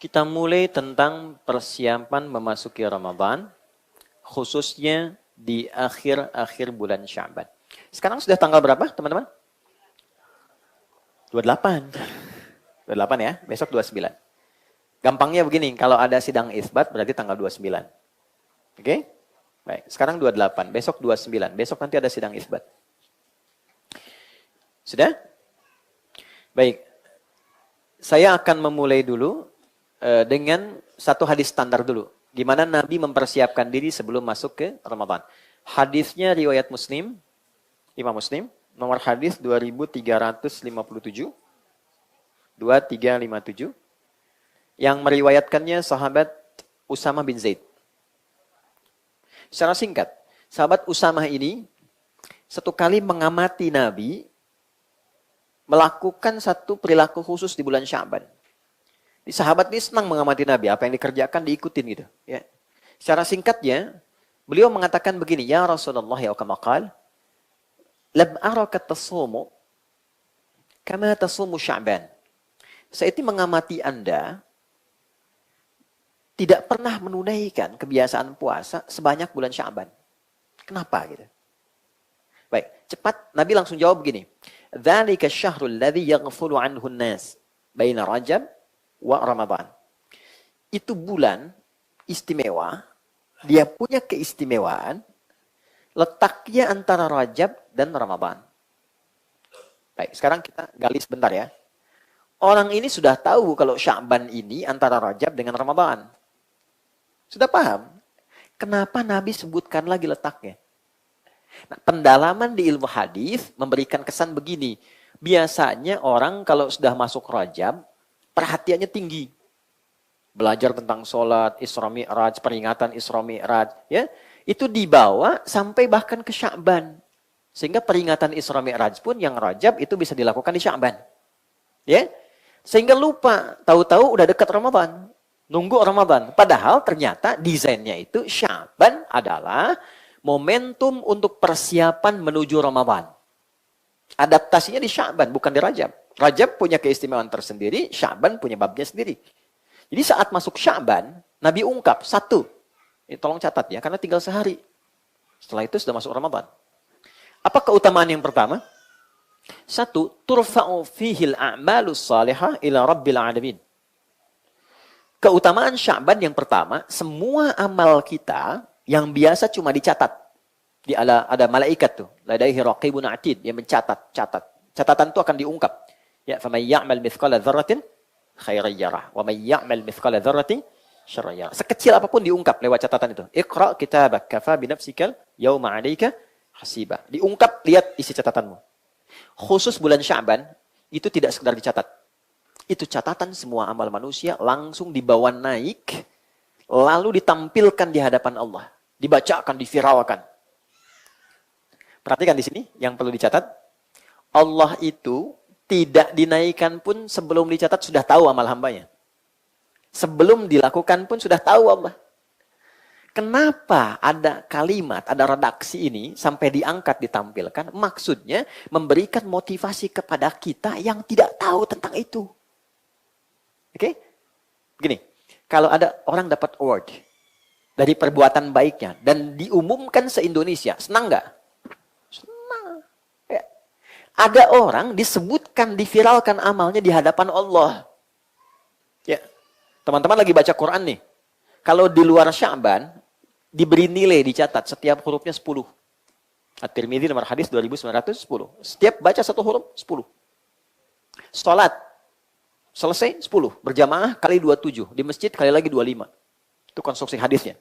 Kita mulai tentang persiapan memasuki Ramadan, khususnya di akhir-akhir bulan Sya'ban. Sekarang sudah tanggal berapa, teman-teman? 28. 28 ya, besok 29. Gampangnya begini, kalau ada sidang isbat berarti tanggal 29. Oke? Baik, sekarang 28, besok 29. Besok nanti ada sidang isbat. Sudah? Baik. Saya akan memulai dulu dengan satu hadis standar dulu. Gimana Nabi mempersiapkan diri sebelum masuk ke Ramadan. Hadisnya riwayat Muslim, Imam Muslim, nomor hadis 2357. 2357. Yang meriwayatkannya sahabat Usamah bin Zaid. Secara singkat, sahabat Usamah ini satu kali mengamati Nabi melakukan satu perilaku khusus di bulan Sya'ban. Di sahabat ini senang mengamati Nabi, apa yang dikerjakan diikutin gitu. Ya. Secara singkatnya, beliau mengatakan begini, ya Rasulullah ya kama qala, lam araka tasumu kama tasumu Sya'ban. Saya itu mengamati Anda tidak pernah menunaikan kebiasaan puasa sebanyak bulan Sya'ban. Kenapa gitu? Baik, cepat Nabi langsung jawab begini. Dzalika syahrul ladzi yaghfulu anhu an-nas baina Rajab wa Ramadan. Itu bulan istimewa, dia punya keistimewaan letaknya antara Rajab dan Ramadan. Baik, sekarang kita gali sebentar ya. Orang ini sudah tahu kalau Sya'ban ini antara Rajab dengan Ramadan. Sudah paham? Kenapa Nabi sebutkan lagi letaknya? Nah, pendalaman di ilmu hadis memberikan kesan begini. Biasanya orang kalau sudah masuk Rajab, perhatiannya tinggi. Belajar tentang sholat, Isra Mi'raj, peringatan Isra Mi'raj. Ya, itu dibawa sampai bahkan ke Sya'ban. Sehingga peringatan Isra Mi'raj pun yang Rajab itu bisa dilakukan di Sya'ban. Ya, sehingga lupa, tahu-tahu udah dekat Ramadan. Nunggu Ramadan. Padahal ternyata desainnya itu Sya'ban adalah momentum untuk persiapan menuju Ramadan. Adaptasinya di Sya'ban, bukan di Rajab. Rajab punya keistimewaan tersendiri, Sya'ban punya babnya sendiri. Jadi saat masuk Sya'ban, Nabi ungkap, satu. Ini tolong catat ya, karena tinggal sehari. Setelah itu sudah masuk Ramadan. Apa keutamaan yang pertama? Satu, turfa'u fihil a'malus salihah ila rabbil alamin. Keutamaan Sya'ban yang pertama, semua amal kita yang biasa cuma dicatat. Ada malaikat tuh, ladaihi raqibun atid yang mencatat, Catatan itu akan diungkap. Ya, faman ya'mal mithqala dzarratin khairan yarah, wa man ya'mal mithqala dzarratin syarran yarah. Sekecil apapun diungkap lewat catatan itu. Iqra kitabak kafa bi nafsikal yauma 'alaika hasiba. Diungkap, lihat isi catatanmu. Khusus bulan Sya'ban itu tidak sekedar dicatat. Itu catatan semua amal manusia langsung dibawa naik, lalu ditampilkan di hadapan Allah. Dibacakan, diviralkan. Perhatikan di sini, yang perlu dicatat. Allah itu tidak dinaikkan pun sebelum dicatat sudah tahu amal hambanya. Sebelum dilakukan pun sudah tahu Allah. Kenapa ada kalimat, ada redaksi ini sampai diangkat, ditampilkan? Maksudnya memberikan motivasi kepada kita yang tidak tahu tentang itu. Oke? Begini, kalau ada orang dapat award dari perbuatan baiknya dan diumumkan se-Indonesia, senang nggak? Senang. Ya. Ada orang disebutkan, diviralkan amalnya di hadapan Allah. Ya, teman-teman lagi baca Quran nih. Kalau di luar Sya'ban, diberi nilai, dicatat, setiap hurufnya 10. At-Tirmidzi nomor hadis 2910. Setiap baca satu huruf, 10. Salat, selesai 10. Berjamaah kali 27. Di masjid kali lagi 25. Itu konstruksi hadisnya.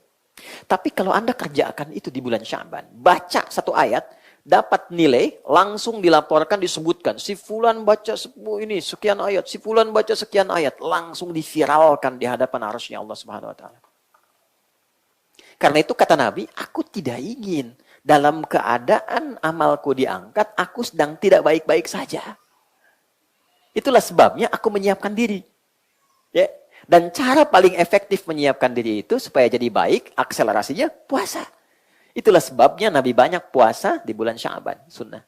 Tapi kalau Anda kerjakan itu di bulan Sya'ban, baca satu ayat, dapat nilai, langsung dilaporkan, disebutkan. Si fulan baca ini sekian ayat, si fulan baca sekian ayat. Langsung diviralkan di hadapan arsy-Nya Allah Subhanahu wa Ta'ala. Karena itu kata Nabi, aku tidak ingin dalam keadaan amalku diangkat, aku sedang tidak baik-baik saja. Itulah sebabnya aku menyiapkan diri. Ya. Dan cara paling efektif menyiapkan diri itu supaya jadi baik, akselerasinya puasa. Itulah sebabnya Nabi banyak puasa di bulan Sya'ban, sunnah.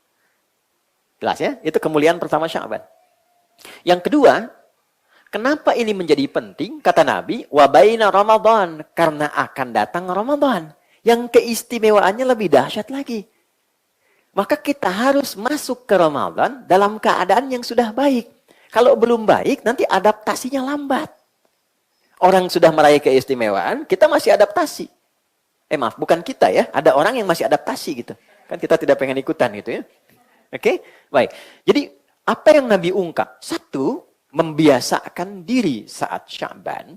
Jelas ya? Itu kemuliaan pertama Sya'ban. Yang kedua, kenapa ini menjadi penting? Kata Nabi, wa baina Ramadan, karena akan datang Ramadan yang keistimewaannya lebih dahsyat lagi. Maka kita harus masuk ke Ramadan dalam keadaan yang sudah baik. Kalau belum baik, nanti adaptasinya lambat. Orang sudah meraih keistimewaan, kita masih adaptasi. Maaf, bukan kita ya. Ada orang yang masih adaptasi gitu. Kan kita tidak pengen ikutan gitu ya. Oke? Baik. Jadi, apa yang Nabi ungkap? Satu, membiasakan diri saat Sya'ban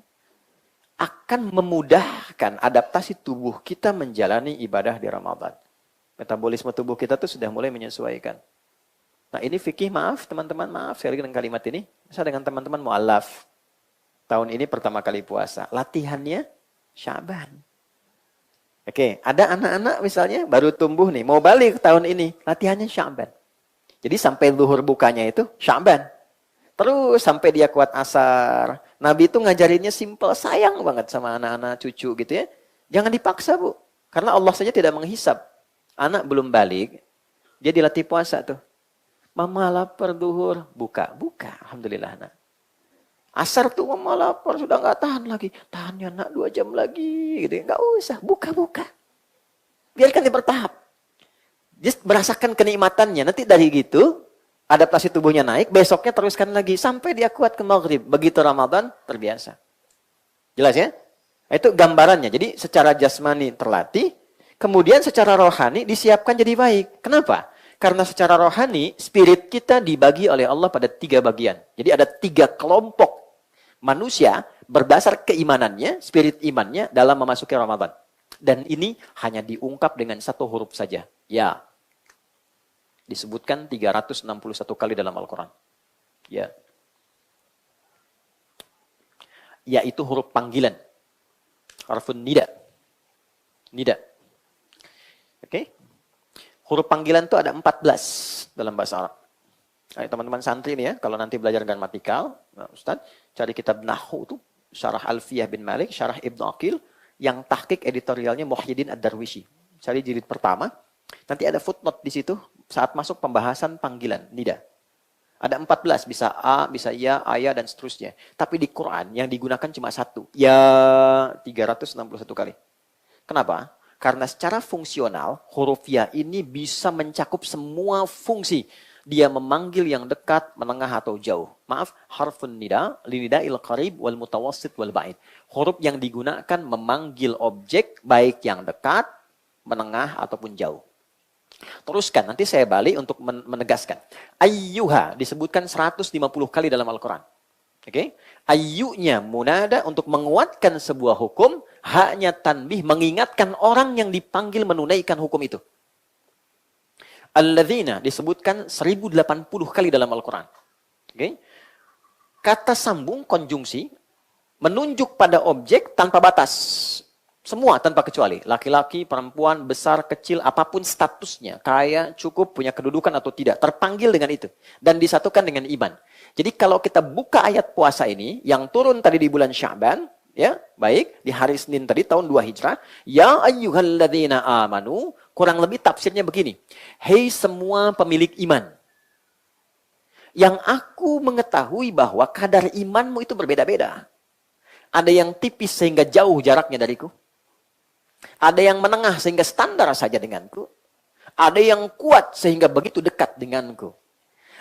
akan memudahkan adaptasi tubuh kita menjalani ibadah di Ramadan. Metabolisme tubuh kita tuh sudah mulai menyesuaikan. Nah ini fikih, maaf teman-teman, maaf sekali dengan kalimat ini. Saya dengan teman-teman mu'alaf. Tahun ini pertama kali puasa. Latihannya Sya'ban. Oke, ada anak-anak misalnya baru tumbuh nih, mau balik tahun ini. Latihannya Sya'ban. Jadi sampai zuhur bukanya itu Sya'ban. Terus sampai dia kuat asar. Nabi itu ngajarinnya simple, sayang banget sama anak-anak cucu gitu ya. Jangan dipaksa bu. Karena Allah saja tidak menghisap. Anak belum balik, dia dilatih puasa tuh. Mama lapar duhur, buka. Alhamdulillah nak. Asar tuh mama lapar, sudah nggak tahan lagi. Tahannya nak 2 jam lagi. Gitu. Nggak usah, buka. Biarkan dia bertahap. Just merasakan kenikmatannya. Nanti dari gitu, adaptasi tubuhnya naik, besoknya teruskan lagi. Sampai dia kuat ke maghrib. Begitu Ramadan, terbiasa. Jelas ya? Itu gambarannya. Jadi secara jasmani terlatih, kemudian secara rohani disiapkan jadi baik. Kenapa? Karena secara rohani, spirit kita dibagi oleh Allah pada 3 bagian. Jadi ada 3 kelompok manusia berdasar keimanannya, spirit imannya dalam memasuki Ramadan. Dan ini hanya diungkap dengan 1 huruf saja. Ya. Disebutkan 361 kali dalam Al-Quran. Ya. Yaitu huruf panggilan. Harfun nida. Nida. Oke. Huruf panggilan itu ada 14 dalam bahasa Arab. Ayo teman-teman santri nih ya, kalau nanti belajar gramatikal, nah, Ustaz, cari kitab Nahwu itu, Syarah Alfiyah bin Malik, Syarah Ibnu Aqil, yang tahqiq editorialnya Muhyiddin Ad-Darwishi. Cari jilid pertama, nanti ada footnote di situ saat masuk pembahasan panggilan, nida. Ada 14, bisa A, bisa ya, ayah, dan seterusnya. Tapi di Quran yang digunakan cuma 1. Ya, 361 kali. Kenapa? Karena secara fungsional, huruf ya ini bisa mencakup semua fungsi. Dia memanggil yang dekat, menengah, atau jauh. Maaf, harfun nida, linida'il qarib, wal mutawassit, wal ba'id. Huruf yang digunakan memanggil objek, baik yang dekat, menengah, ataupun jauh. Teruskan, nanti saya balik untuk menegaskan. Ayyuha disebutkan 150 kali dalam Al-Quran. Oke, ayyunya munada untuk menguatkan sebuah hukum, haknya tanbih mengingatkan orang yang dipanggil menunaikan hukum itu. Alladzina disebutkan 1080 kali dalam Al-Quran. Oke, kata sambung konjungsi menunjuk pada objek tanpa batas. Semua tanpa kecuali. Laki-laki, perempuan, besar, kecil, apapun statusnya. Kaya, cukup, punya kedudukan atau tidak. Terpanggil dengan itu. Dan disatukan dengan iman. Jadi kalau kita buka ayat puasa ini, yang turun tadi di bulan Sya'ban, ya, baik, di hari Senin tadi, tahun 2 Hijrah. Ya ayyuhalladzina amanu, kurang lebih tafsirnya begini. Hei semua pemilik iman. Yang aku mengetahui bahwa kadar imanmu itu berbeda-beda. Ada yang tipis sehingga jauh jaraknya dariku. Ada yang menengah sehingga standar saja denganku. Ada yang kuat sehingga begitu dekat denganku.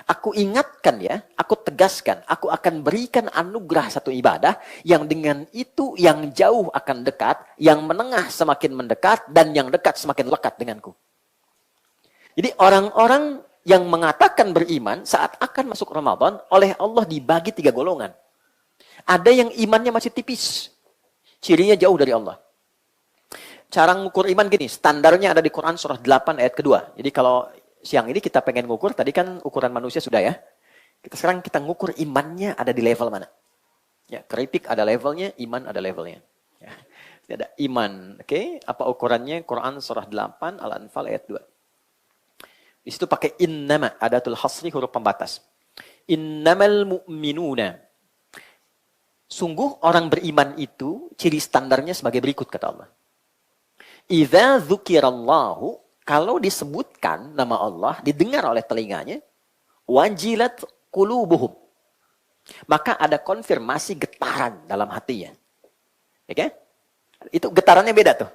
Aku ingatkan ya, aku tegaskan, aku akan berikan anugerah satu ibadah yang dengan itu yang jauh akan dekat, yang menengah semakin mendekat, dan yang dekat semakin lekat denganku. Jadi orang-orang yang mengatakan beriman saat akan masuk Ramadan, oleh Allah dibagi 3 golongan. Ada yang imannya masih tipis, cirinya jauh dari Allah. Cara ngukur iman gini, standarnya ada di Quran surah 8 ayat kedua. Jadi kalau siang ini kita pengen ngukur, tadi kan ukuran manusia sudah ya. Sekarang kita ngukur imannya ada di level mana. Ya, keripik ada levelnya, iman ada levelnya. Ya, ada iman, oke? Apa ukurannya? Quran surah 8 Al-Anfal ayat 2. Di situ pakai innama, adatul hasri, huruf pembatas. Innamal mu'minuna. Sungguh orang beriman itu ciri standarnya sebagai berikut kata Allah. Idza dzukirallahu, kalau disebutkan nama Allah, didengar oleh telinganya, wajilat qulubuhum. Maka ada konfirmasi getaran dalam hatinya. Oke? Itu getarannya beda tuh.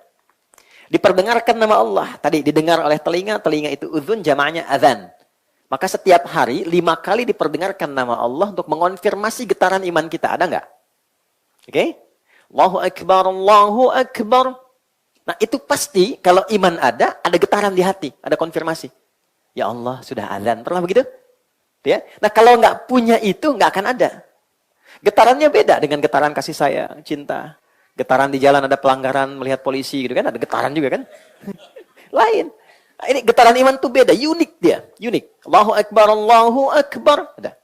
Diperdengarkan nama Allah. Tadi didengar oleh telinga, telinga itu udhun, jamaahnya adzan. Maka setiap hari 5 kali diperdengarkan nama Allah untuk mengonfirmasi getaran iman kita. Ada nggak? Oke? Allahu Akbar, Allahu Akbar. Nah itu pasti kalau iman ada getaran di hati, ada konfirmasi. Ya Allah, sudah adzan. Pernah begitu? Ya. Nah kalau nggak punya itu, nggak akan ada. Getarannya beda dengan getaran kasih sayang, cinta. Getaran di jalan ada pelanggaran, melihat polisi gitu kan, ada getaran juga kan. Lain. Nah, ini getaran iman tuh beda, unik dia, unik. Allahu Akbar, Allahu Akbar. Ada.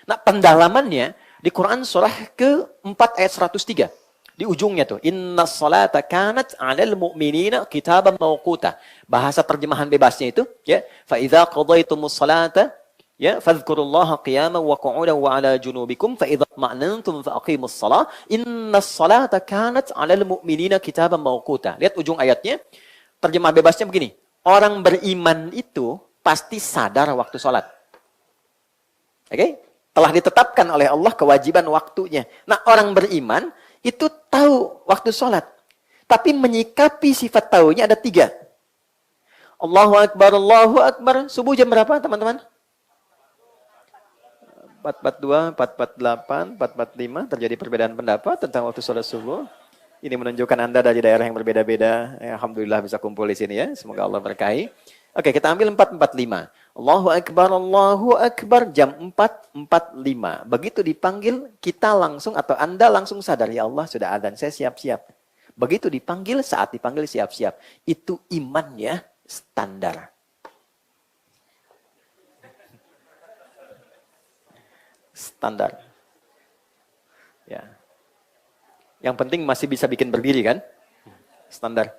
Nah pendalamannya di Quran surah ke-4 ayat 103. Di ujungnya tuh, Inna salata kanat 'alal mu'minina kitaban mawquta. Bahasa terjemahan bebasnya itu, ya, fa idza qadaytumus salata ya fadhkurullaha qiyaman wa qu'udan wa 'ala junubikum fa idza ma'nantum fa aqimus shalah innas salata kanat 'alal mu'minina kitaban mawquta. Lihat ujung ayatnya. Terjemah bebasnya begini. Orang beriman itu pasti sadar waktu salat. Oke? Telah ditetapkan oleh Allah kewajiban waktunya. Nah, orang beriman itu tahu waktu sholat. Tapi menyikapi sifat tahunya ada 3. Allahu Akbar, Allahu Akbar. Subuh jam berapa teman-teman? 4.42, 4.48, 4.45. Terjadi perbedaan pendapat tentang waktu sholat subuh. Ini menunjukkan Anda dari daerah yang berbeda-beda. Ya, alhamdulillah bisa kumpul di sini ya. Semoga Allah berkahi. Oke, kita ambil 4.45. Allahu Akbar, Allahu Akbar. Jam 4.45. Begitu dipanggil, kita langsung atau Anda langsung sadar. Ya Allah, sudah adzan, saya siap-siap. Begitu dipanggil, saat dipanggil siap-siap. Itu imannya standar. Standar. Ya. Yang penting masih bisa bikin berdiri kan? Standar.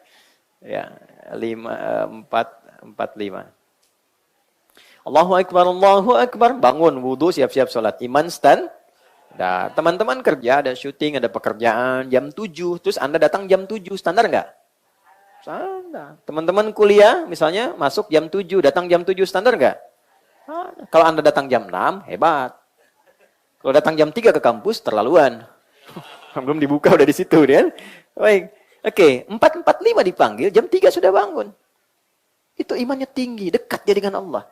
Ya, 4.45. Allahu Akbar, Allahu Akbar. Bangun, wudhu, siap-siap sholat. Iman stand. Nah, teman-teman kerja, ada syuting, ada pekerjaan, jam 7. Terus Anda datang jam 7, standar nggak? Standar. Teman-teman kuliah, misalnya masuk jam 7, datang jam 7, standar nggak? Kalau Anda datang jam 6, hebat. Kalau datang jam 3 ke kampus, terlaluan. Belum dibuka, udah di situ. Kan? Baik. Oke, 4.45 dipanggil, jam 3 sudah bangun. Itu imannya tinggi, dekat dia dengan Allah.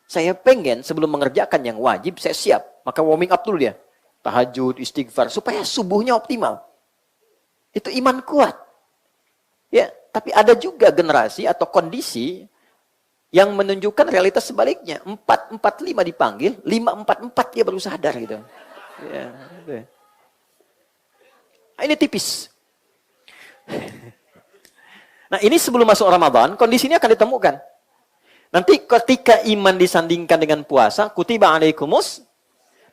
Saya pengen sebelum mengerjakan yang wajib, saya siap. Maka warming up dulu dia. Tahajud, istighfar, supaya subuhnya optimal. Itu iman kuat. Ya, tapi ada juga generasi atau kondisi yang menunjukkan realitas sebaliknya. 4.45 dipanggil, 5.44 dia baru sadar gitu. Ya, gitu. Ini tipis. Nah ini sebelum masuk Ramadan, kondisinya akan ditemukan. Nanti ketika iman disandingkan dengan puasa, kutiba alaikumus.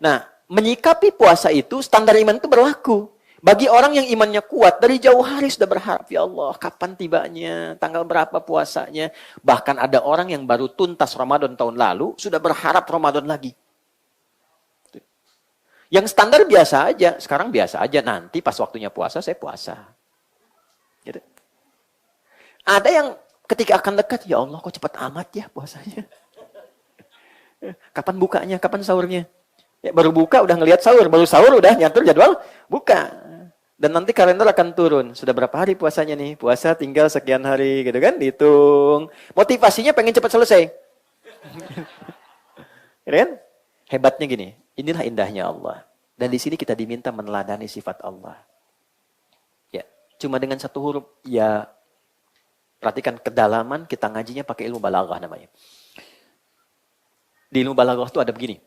Nah, menyikapi puasa itu, standar iman itu berlaku. Bagi orang yang imannya kuat, dari jauh hari sudah berharap, ya Allah, kapan tibanya, tanggal berapa puasanya. Bahkan ada orang yang baru tuntas Ramadan tahun lalu, sudah berharap Ramadan lagi. Yang standar biasa aja, sekarang biasa aja. Nanti pas waktunya puasa, saya puasa. Gitu. Ada yang ketika akan dekat, ya Allah kok cepat amat ya puasanya. Kapan bukanya, kapan sahurnya? Ya, baru buka udah ngelihat sahur, baru sahur udah nyatur jadwal buka. Dan nanti kalender akan turun. Sudah berapa hari puasanya nih? Puasa tinggal sekian hari gitu kan, dihitung. Motivasinya pengen cepat selesai. Kan? Hebatnya gini, inilah indahnya Allah. Dan di sini kita diminta meneladani sifat Allah. Ya, cuma dengan satu huruf, ya. Perhatikan kedalaman, kita ngajinya pakai ilmu balaghah namanya. Di ilmu balaghah itu ada begini.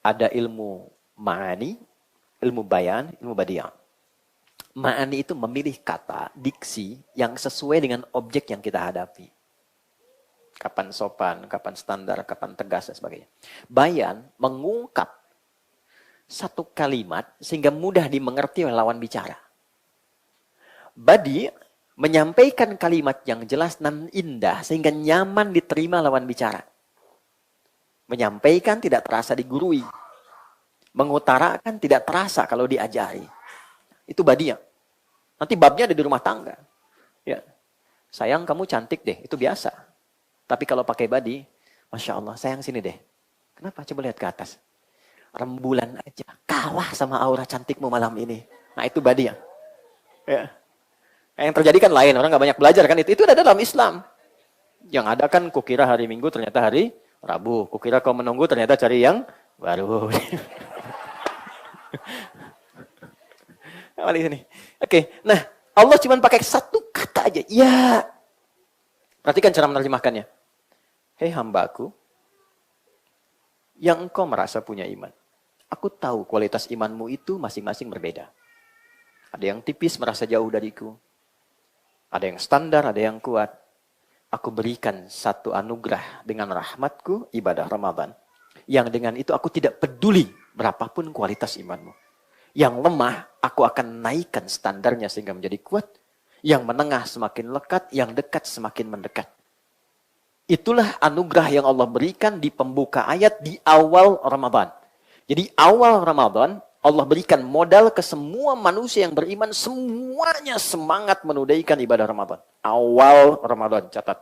Ada ilmu ma'ani, ilmu bayan, ilmu badi'ah. Ma'ani itu memilih kata, diksi yang sesuai dengan objek yang kita hadapi. Kapan sopan, kapan standar, kapan tegas, dan sebagainya. Bayan mengungkap satu kalimat sehingga mudah dimengerti oleh lawan bicara. Badi menyampaikan kalimat yang jelas dan indah sehingga nyaman diterima lawan bicara. Menyampaikan tidak terasa digurui. Mengutarakan tidak terasa kalau diajari. Itu badiah. Nanti babnya ada di rumah tangga. Ya. Sayang kamu cantik deh, itu biasa. Tapi kalau pakai badi, Masya Allah, sayang sini deh. Kenapa? Coba lihat ke atas. Rembulan aja, kalah sama aura cantikmu malam ini. Nah itu badiah. Ya. Yang terjadi kan lain, orang nggak banyak belajar kan itu ada dalam Islam. Yang ada kan kukira hari Minggu ternyata hari Rabu. Kukira kau menunggu ternyata cari yang baru. Balik sini. Oke, nah Allah cuma pakai satu kata aja. Ya. Perhatikan cara menerjemahkannya. Hei hambaku, yang engkau merasa punya iman. Aku tahu kualitas imanmu itu masing-masing berbeda. Ada yang tipis merasa jauh dariku. Ada yang standar, ada yang kuat. Aku berikan satu anugerah dengan rahmatku, ibadah Ramadan. Yang dengan itu aku tidak peduli berapapun kualitas imanmu. Yang lemah, aku akan naikkan standarnya sehingga menjadi kuat. Yang menengah semakin lekat, yang dekat semakin mendekat. Itulah anugerah yang Allah berikan di pembuka ayat di awal Ramadan. Jadi awal Ramadan, Allah berikan modal ke semua manusia yang beriman, semuanya semangat menunaikan ibadah Ramadan. Awal Ramadan, catat.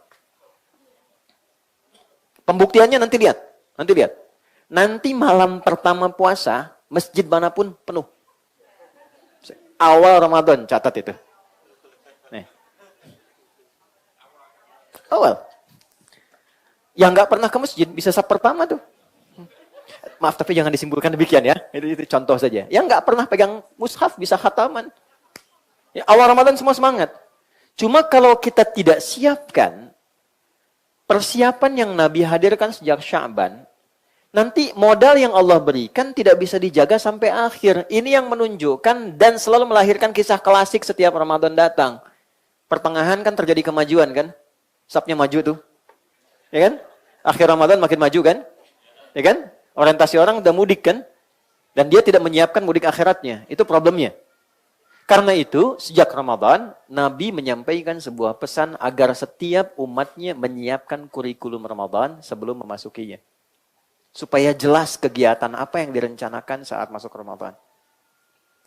Pembuktiannya nanti lihat. Nanti malam pertama puasa, masjid manapun penuh. Awal Ramadan, catat itu. Nih. Awal. Yang nggak pernah ke masjid, bisa sab pertama tuh. Maaf, tapi jangan disimpulkan demikian ya. Itu contoh saja. Yang nggak pernah pegang mushaf, bisa khataman. Ya, awal Ramadan semua semangat. Cuma kalau kita tidak siapkan persiapan yang Nabi hadirkan sejak Sya'ban, nanti modal yang Allah berikan tidak bisa dijaga sampai akhir. Ini yang menunjukkan dan selalu melahirkan kisah klasik setiap Ramadan datang. Pertengahan kan terjadi kemajuan kan? Sabnya maju tuh. Ya kan? Akhir Ramadan makin maju kan? Ya kan? Orientasi orang udah mudik kan? Dan dia tidak menyiapkan mudik akhiratnya. Itu problemnya. Karena itu, sejak Ramadan, Nabi menyampaikan sebuah pesan agar setiap umatnya menyiapkan kurikulum Ramadan sebelum memasukinya. Supaya jelas kegiatan apa yang direncanakan saat masuk Ramadan.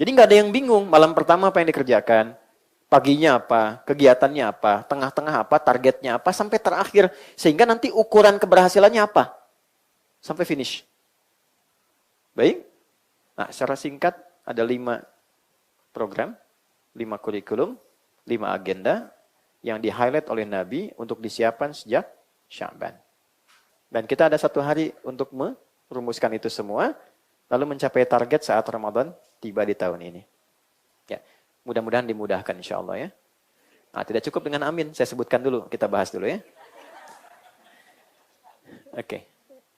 Jadi nggak ada yang bingung, malam pertama apa yang dikerjakan, paginya apa, kegiatannya apa, tengah-tengah apa, targetnya apa, sampai terakhir. Sehingga nanti ukuran keberhasilannya apa. Sampai finish. Baik. Nah, secara singkat ada 5 program, 5 kurikulum, 5 agenda yang di-highlight oleh Nabi untuk disiapkan sejak Sya'ban. Dan kita ada 1 hari untuk merumuskan itu semua, lalu mencapai target saat Ramadan tiba di tahun ini. Ya, mudah-mudahan dimudahkan insya Allah ya. Nah, tidak cukup dengan amin, saya sebutkan dulu, kita bahas dulu ya. Oke.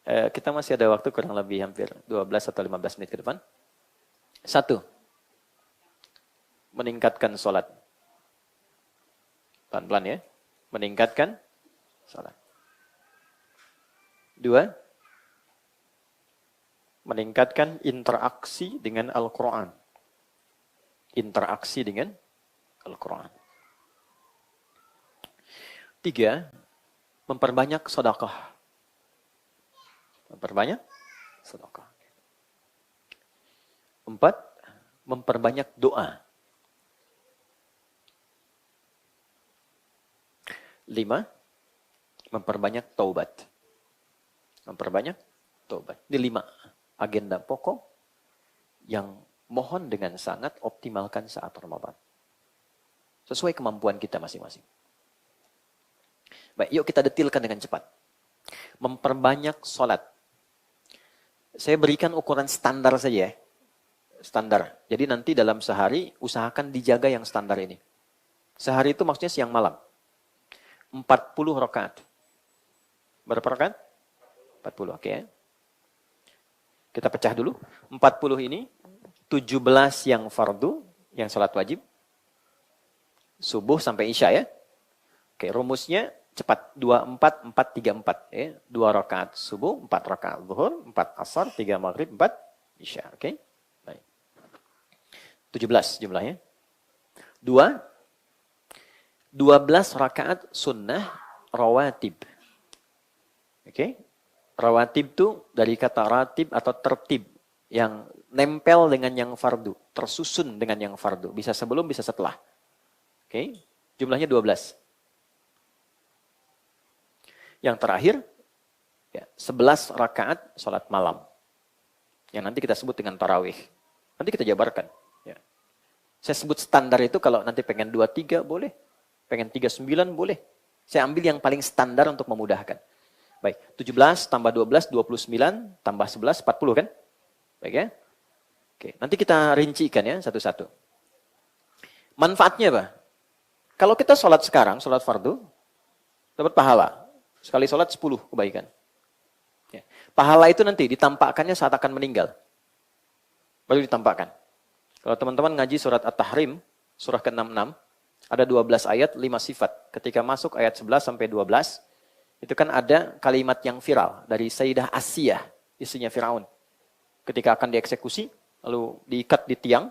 Kita masih ada waktu kurang lebih hampir 12 atau 15 menit ke depan. 1. Meningkatkan sholat. Pelan-pelan ya. Meningkatkan sholat. 2. Meningkatkan interaksi dengan Al-Quran. Interaksi dengan Al-Quran. 3. Memperbanyak sedekah. Memperbanyak sedekah. 4. Memperbanyak doa. 5. Memperbanyak taubat. Memperbanyak taubat. Ini 5 agenda pokok yang mohon dengan sangat optimalkan saat Ramadan. Sesuai kemampuan kita masing-masing. Baik, yuk kita detilkan dengan cepat. Memperbanyak sholat. Saya berikan ukuran standar saja ya. Standar. Jadi nanti dalam sehari usahakan dijaga yang standar ini. Sehari itu maksudnya siang malam. 40 rakaat. Berapa rakaat? 40, oke ya. Kita pecah dulu. 40 ini 17 yang fardu, yang sholat wajib. Subuh sampai isya ya. Oke, rumusnya cepat. 24, 4, 3, 4. Ya. 2 rakaat subuh, 4 rakaat zuhur, 4 asar, 3 maghrib, 4 isya. Oke. Baik. 17 jumlahnya. 12 rakaat sunnah rawatib. Oke. Rawatib itu dari kata ratib atau tertib. Yang nempel dengan yang fardu. Tersusun dengan yang fardu. Bisa sebelum, bisa setelah. Oke. Jumlahnya 12. Yang terakhir, ya, 11 rakaat sholat malam. Yang nanti kita sebut dengan tarawih. Nanti kita jabarkan. Ya. Saya sebut standar itu kalau nanti pengen 23 boleh, pengen 39 boleh. Saya ambil yang paling standar untuk memudahkan. Baik, 17 tambah 12, 29, tambah 11, 40 kan? Baik ya? Oke, nanti kita rincikan ya satu-satu. Manfaatnya apa? Kalau kita sholat sekarang, sholat fardu, dapat pahala. Sekali sholat 10 kebaikan. Ya. Pahala itu nanti ditampakkannya saat akan meninggal. Baru ditampakkan. Kalau teman-teman ngaji surat At-Tahrim, surah ke-66, ada 12 ayat, 5 sifat. Ketika masuk ayat 11 sampai 12, itu kan ada kalimat yang viral dari Sayyidah Asiyah, istrinya Firaun. Ketika akan dieksekusi, lalu diikat di tiang,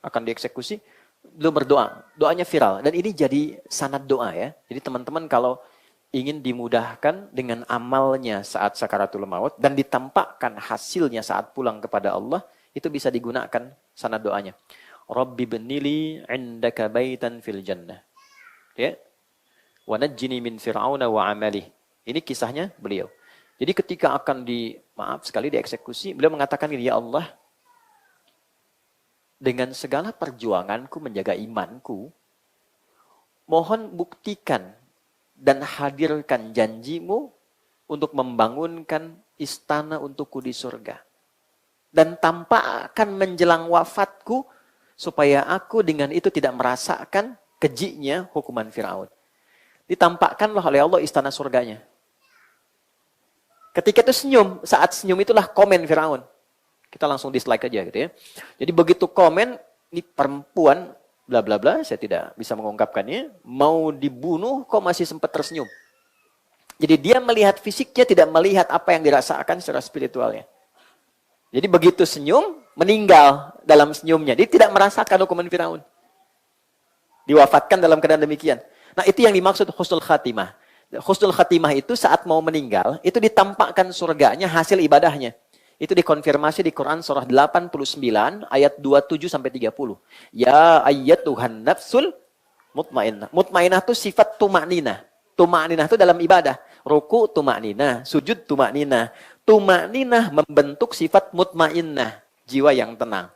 akan dieksekusi, beliau berdoa. Doanya viral. Dan ini jadi sanad doa ya. Jadi teman-teman kalau ingin dimudahkan dengan amalnya saat sakaratul maut dan ditampakkan hasilnya saat pulang kepada Allah, itu bisa digunakan sanad doanya. Rabbi benili indaka baitan fil jannah. Ya. Wa najjini min fir'auna wa amalih. Ini kisahnya beliau. Jadi ketika akan dieksekusi, beliau mengatakan ini, ya Allah, dengan segala perjuanganku menjaga imanku, mohon buktikan dan hadirkan janjimu untuk membangunkan istana untukku di surga. Dan tampakkan menjelang wafatku, supaya aku dengan itu tidak merasakan kejiknya hukuman Firaun. Ditampakkanlah oleh Allah istana surganya. Ketika itu senyum, saat senyum itulah komen Firaun. Kita langsung dislike aja gitu ya. Jadi begitu komen, ini perempuan, bla bla bla, saya tidak bisa mengungkapkannya, mau dibunuh kok masih sempat tersenyum. Jadi dia melihat fisiknya, tidak melihat apa yang dirasakan secara spiritualnya. Jadi begitu senyum, meninggal dalam senyumnya. Dia tidak merasakan hukuman Firaun. Diwafatkan dalam keadaan demikian. Nah itu yang dimaksud husnul khatimah. Husnul khatimah itu saat mau meninggal, itu ditampakkan surganya hasil ibadahnya. Itu dikonfirmasi di Quran surah 89 ayat 27 sampai 30. Ya ayyatuhan nafsul mutmainnah. Mutmainnah itu sifat tumakninah. Tumakninah itu dalam ibadah. Ruku tumakninah, sujud tumakninah. Tumakninah membentuk sifat mutmainnah, jiwa yang tenang.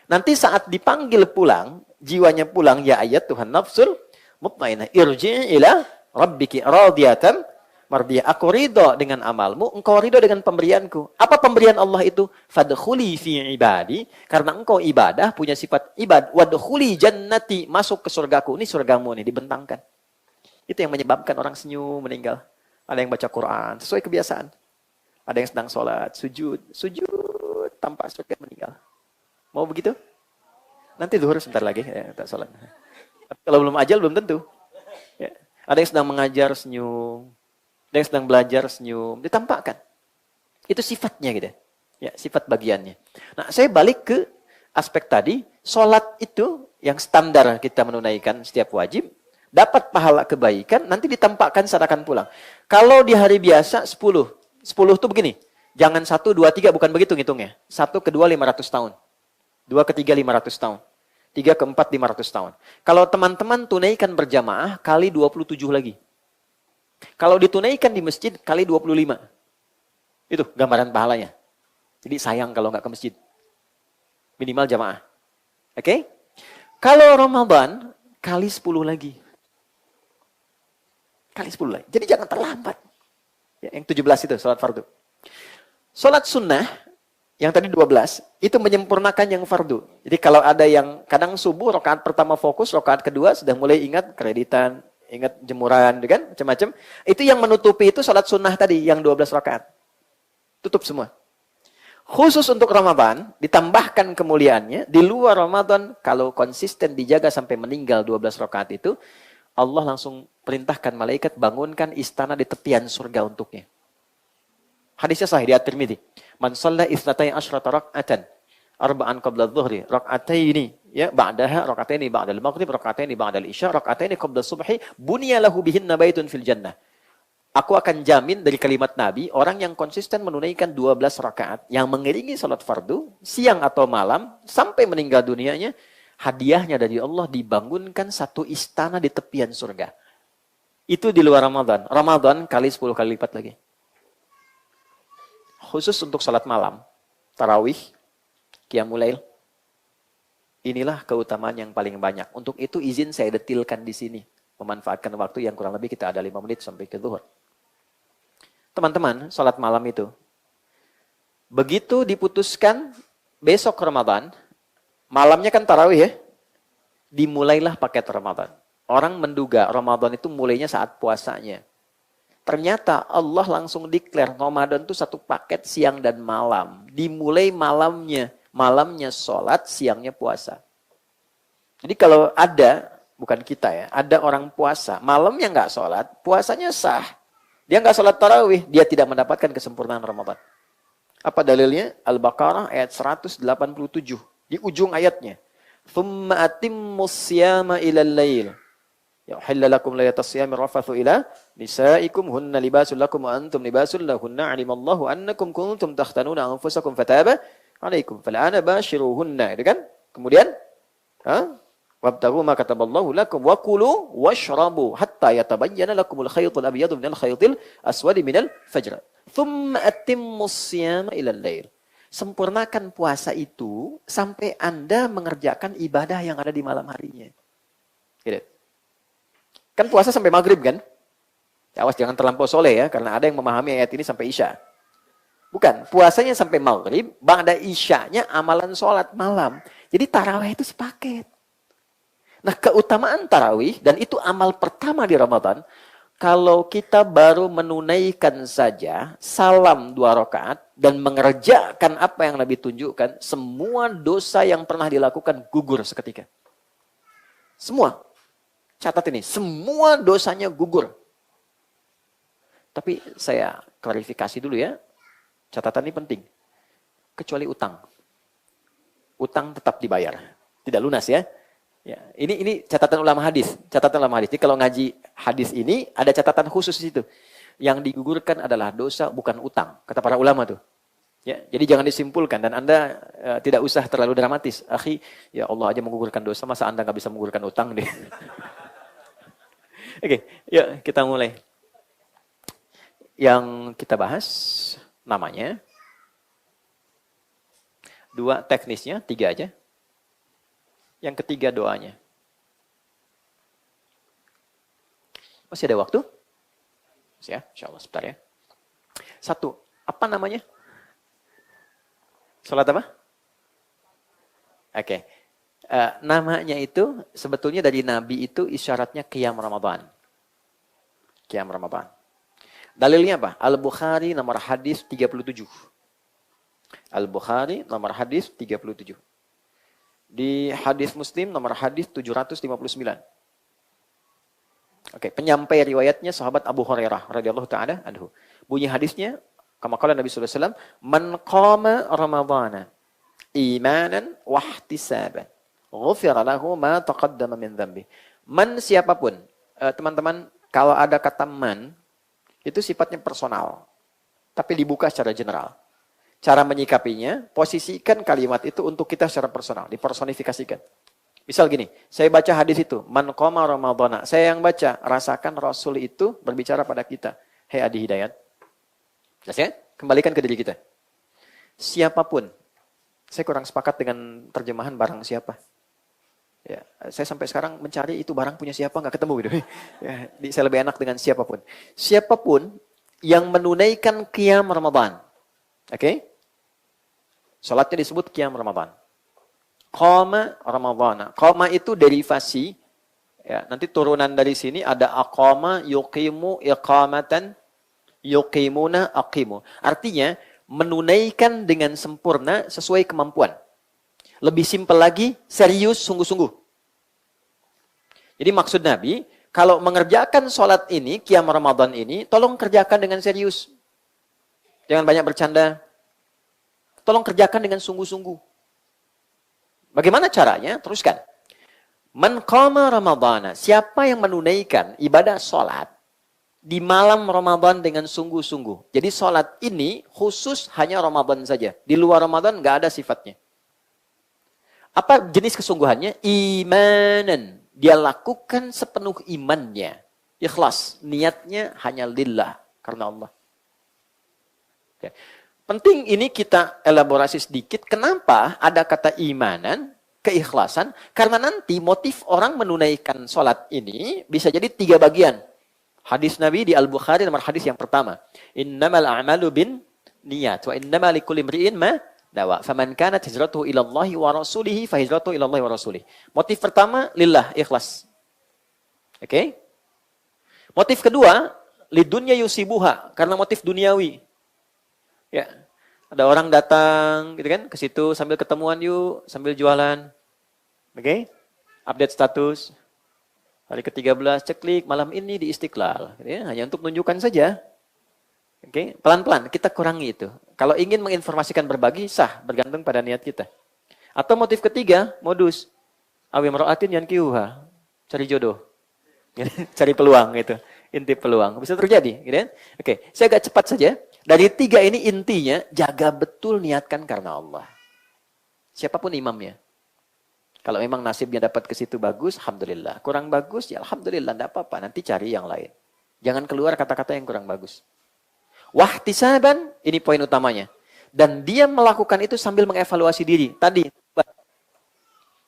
Nanti saat dipanggil pulang, jiwanya pulang, ya ayyatuhan nafsul mutmainnah. Irji' ila rabbiki radiyatan mardiyah. Aku ridho dengan amalmu, engkau ridho dengan pemberianku. Apa pemberian Allah itu? Fadkhuli fi ibadi. Karena engkau ibadah, punya sifat ibad. Wadkhuli jannati. Masuk ke surgaku. Ini surgamu nih, dibentangkan. Itu yang menyebabkan orang senyum, meninggal. Ada yang baca Quran, sesuai kebiasaan. Ada yang sedang sholat, sujud, tanpa surga meninggal. Mau begitu? Nanti zuhur sebentar lagi, ya, tak sholat. Tapi kalau belum ajal, belum tentu. Ya. Ada yang sedang mengajar, senyum. Ada yang sedang belajar, senyum. Ditampakkan. Itu sifatnya gitu. Ya, sifat bagiannya. Nah, saya balik ke aspek tadi. Sholat itu yang standar kita menunaikan setiap wajib. Dapat pahala kebaikan, nanti ditampakkan saat akan pulang. Kalau di hari biasa, 10. 10 itu begini. Jangan 1, 2, 3, bukan begitu ngitungnya. 1 ke 2, 500 tahun. 2 ke 3, 500 tahun. 3 ke 4, 500 tahun. Kalau teman-teman tunaikan berjamaah, kali 27 lagi. Kalau ditunaikan di masjid, kali 25. Itu gambaran pahalanya. Jadi sayang kalau nggak ke masjid. Minimal jamaah. Oke? Kalau Ramadan, kali 10 lagi. Kali 10 lagi. Jadi jangan terlambat. Ya, yang 17 itu, sholat fardu. Sholat sunnah, yang tadi 12, itu menyempurnakan yang fardu. Jadi kalau ada yang kadang subuh, rakaat pertama fokus, rakaat kedua sudah mulai ingat kreditan, ingat jemuran, kan? Macam-macam. Itu yang menutupi itu sholat sunnah tadi, yang 12 rakaat. Tutup semua. Khusus untuk Ramadan, ditambahkan kemuliaannya, di luar Ramadan, kalau konsisten dijaga sampai meninggal 12 rakaat itu, Allah langsung perintahkan malaikat bangunkan istana di tepian surga untuknya. Hadisnya sahih di At-Tirmidzi. Man shalla itsnatai asyrata rak'atan arba'an qabla adh-dhuhri, rak'ataini ya ba'daha, rak'ataini ba'dal maghrib, rak'ataini ba'dal isya, rak'ataini qabla subhi, bunya lahu bihinna baitun fil jannah. Aku akan jamin dari kalimat Nabi, orang yang konsisten menunaikan 12 rakaat yang mengiringi salat fardu siang atau malam sampai meninggal dunianya, hadiahnya dari Allah dibangunkan satu istana di tepian surga. Itu di luar Ramadan. Ramadan kali 10 kali lipat lagi. Khusus untuk salat malam, tarawih, qiyamul lail. Inilah keutamaan yang paling banyak. Untuk itu izin saya detilkan di sini. Memanfaatkan waktu yang kurang lebih kita ada 5 menit sampai ke zuhur. Teman-teman, sholat malam itu. Begitu diputuskan besok Ramadan, malamnya kan tarawih ya, dimulailah paket Ramadan. Orang menduga Ramadan itu mulainya saat puasanya. Ternyata Allah langsung declare Ramadan itu satu paket siang dan malam. Dimulai malamnya. Malamnya sholat, siangnya puasa. Jadi kalau ada, bukan kita ya, ada orang puasa, malamnya nggak sholat, puasanya sah. Dia nggak sholat tarawih, dia tidak mendapatkan kesempurnaan Ramadan. Apa dalilnya? Al-Baqarah ayat 187. Di ujung ayatnya. ثُمَّ أَتِمُّ الصِّيَامَ إِلَى اللَّيْلِ يَحِلَّ لَكُمْ لَيْلَةَ الصِّيَامِ الرَّفَثُ إِلَى نِسَائِكُمْ هُنَّ لِبَاسٌ لَكُمْ وَأَنْتُمْ لِبَاسٌ لَهُنَّ عَلِمَ اللَّهُ أَنَّكُمْ كُنْتُمْ تَخْتَنُونَ أَنفُسَكُمْ فَتَابَ عَلَيْكُمْ فَالْآنَ بَاشِرُوهُنَّ. Itu kan? Kemudian وَابْتَغُوا مَا كَتَبَ اللَّهُ لَكُمْ وَكُلُوا وَاشْرَبُوا حَتَّى يَتَبَيَّنَ لَكُمُ الْخَيْطُ الْأَبْيَضُ مِنَ الْخَيْطِ الْأَسْوَدِ مِنَ الْفَجْرِ ثُمَّ أَتِمُّوا الصِّيَامَ إِلَى اللَّيْلِ. Sempurnakan puasa itu sampai Anda mengerjakan ibadah yang ada di malam harinya. Gitu. Kan puasa sampai maghrib kan? Awas jangan terlampau soleh ya, karena ada yang memahami ayat ini sampai isya. Bukan, puasanya sampai maghrib, ba'da isyanya amalan sholat malam. Jadi tarawih itu sepaket. Nah keutamaan tarawih, dan itu amal pertama di Ramadan, kalau kita baru menunaikan saja salam 2 rakaat dan mengerjakan apa yang Nabi tunjukkan, semua dosa yang pernah dilakukan gugur seketika. Semua. Catat ini, semua dosanya gugur. Tapi saya klarifikasi dulu ya. Catatan ini penting. Kecuali utang. Utang tetap dibayar. Tidak lunas ya. Ya, ini catatan ulama hadis. Catatan ulama hadis. Jadi kalau ngaji hadis ini ada catatan khusus di situ. Yang digugurkan adalah dosa bukan utang, kata para ulama tuh. Ya, jadi jangan disimpulkan dan Anda tidak usah terlalu dramatis. Akhi, ya Allah aja menggugurkan dosa, masa Anda nggak bisa menggugurkan utang deh. Oke, yuk kita mulai. Yang kita bahas namanya 2 teknisnya, 3 aja. Yang ketiga doanya. Masih ada waktu? Masih ya? Insyaallah sebentar ya. 1. Apa namanya? Salat apa? Oke. Namanya itu sebetulnya dari Nabi itu isyaratnya qiyam Ramadan. Qiyam Ramadan. Dalilnya apa? Al-Bukhari nomor hadis 37. Al-Bukhari nomor hadis 37. Di hadis Muslim nomor hadis 759. Oke, penyampai riwayatnya sahabat Abu Hurairah radhiyallahu taala anhu. Bunyi hadisnya, kama qala Nabi sallallahu alaihi wasallam, "Man qama Ramadhana imanan wa ihtisaban, ghufira lahu ma taqaddama min dhanbi." Man siapapun, teman-teman, kalau ada kata man itu sifatnya personal, tapi dibuka secara general. Cara menyikapinya, posisikan kalimat itu untuk kita secara personal, dipersonifikasikan. Misal gini, saya baca hadis itu, man qama ramadhana. Saya yang baca, rasakan Rasul itu berbicara pada kita. Hei Adi Hidayat. Jelas ya? Kembalikan ke diri kita. Siapapun. Saya kurang sepakat dengan terjemahan barang siapa. Ya, saya sampai sekarang mencari itu barang punya siapa, nggak ketemu gitu. Ya, saya lebih enak dengan siapapun. Siapapun yang menunaikan qiyam Ramadan. Oke? Salatnya disebut qiyam Ramadan. Qama Ramadhana. Qama itu derivasi. Ya, nanti turunan dari sini ada aqama, yuqimu, iqamatan, yuqimuna, aqimu. Artinya menunaikan dengan sempurna sesuai kemampuan. Lebih simpel lagi, serius, sungguh-sungguh. Jadi maksud Nabi, kalau mengerjakan sholat ini, qiyam Ramadan ini, tolong kerjakan dengan serius. Jangan banyak bercanda. Tolong kerjakan dengan sungguh-sungguh. Bagaimana caranya? Teruskan. Man qama Ramadhana. Siapa yang menunaikan ibadah sholat di malam Ramadan dengan sungguh-sungguh. Jadi sholat ini khusus hanya Ramadan saja. Di luar Ramadan nggak ada sifatnya. Apa jenis kesungguhannya? Imanan. Dia lakukan sepenuh imannya. Ikhlas. Niatnya hanya lillah. Karena Allah. Okay. Penting ini kita elaborasi sedikit. Kenapa ada kata imanan keikhlasan, karena nanti motif orang menunaikan sholat ini bisa jadi 3 bagian. Hadis Nabi di Al-Bukhari nomor hadis yang pertama. Innamal a'malu bin niyat wa innamal likulli imri'in ma nawa. Faman kanat hijratuhu ila Allahi wa rasulihi fa hijratuhu ila Allahi wa rasulih. Motif pertama lillah, ikhlas. Oke? Motif kedua, lidunya yusibuha, karena motif duniawi. Ya. Ada orang datang gitu kan ke situ sambil ketemuan yuk, sambil jualan. Oke? Update status. Hari ke-13 ceklik malam ini di Istiqlal, gitu ya, hanya untuk menunjukkan saja. Oke, pelan-pelan kita kurangi itu. Kalau ingin menginformasikan berbagi sah, bergantung pada niat kita. Atau motif ketiga, modus awi mar'atin yankihuha, cari jodoh. Cari peluang gitu. Inti peluang. Bisa terjadi, gitu kan? Oke, saya agak cepat saja. Dari 3 ini intinya jaga betul niatkan karena Allah. Siapapun imamnya. Kalau memang nasibnya dapat ke situ bagus, alhamdulillah. Kurang bagus, ya alhamdulillah, enggak apa-apa. Nanti cari yang lain. Jangan keluar kata-kata yang kurang bagus. Wahtisaban, ini poin utamanya. Dan dia melakukan itu sambil mengevaluasi diri. Tadi.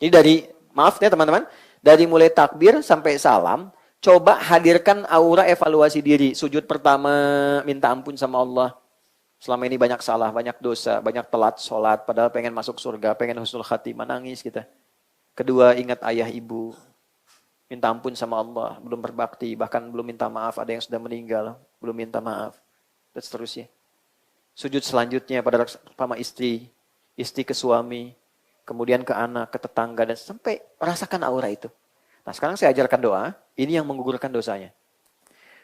Jadi dari, maaf ya teman-teman, dari mulai takbir sampai salam, coba hadirkan aura evaluasi diri. Sujud pertama, minta ampun sama Allah. Selama ini banyak salah, banyak dosa, banyak telat sholat, padahal pengen masuk surga, pengen husnul khatimah, nangis kita. Kedua, ingat ayah ibu. Minta ampun sama Allah, belum berbakti, bahkan belum minta maaf, ada yang sudah meninggal, belum minta maaf. Dan seterusnya. Sujud selanjutnya pada sama istri, istri ke suami, kemudian ke anak, ke tetangga, dan sampai rasakan aura itu. Nah sekarang saya ajarkan doa, ini yang menggugurkan dosanya.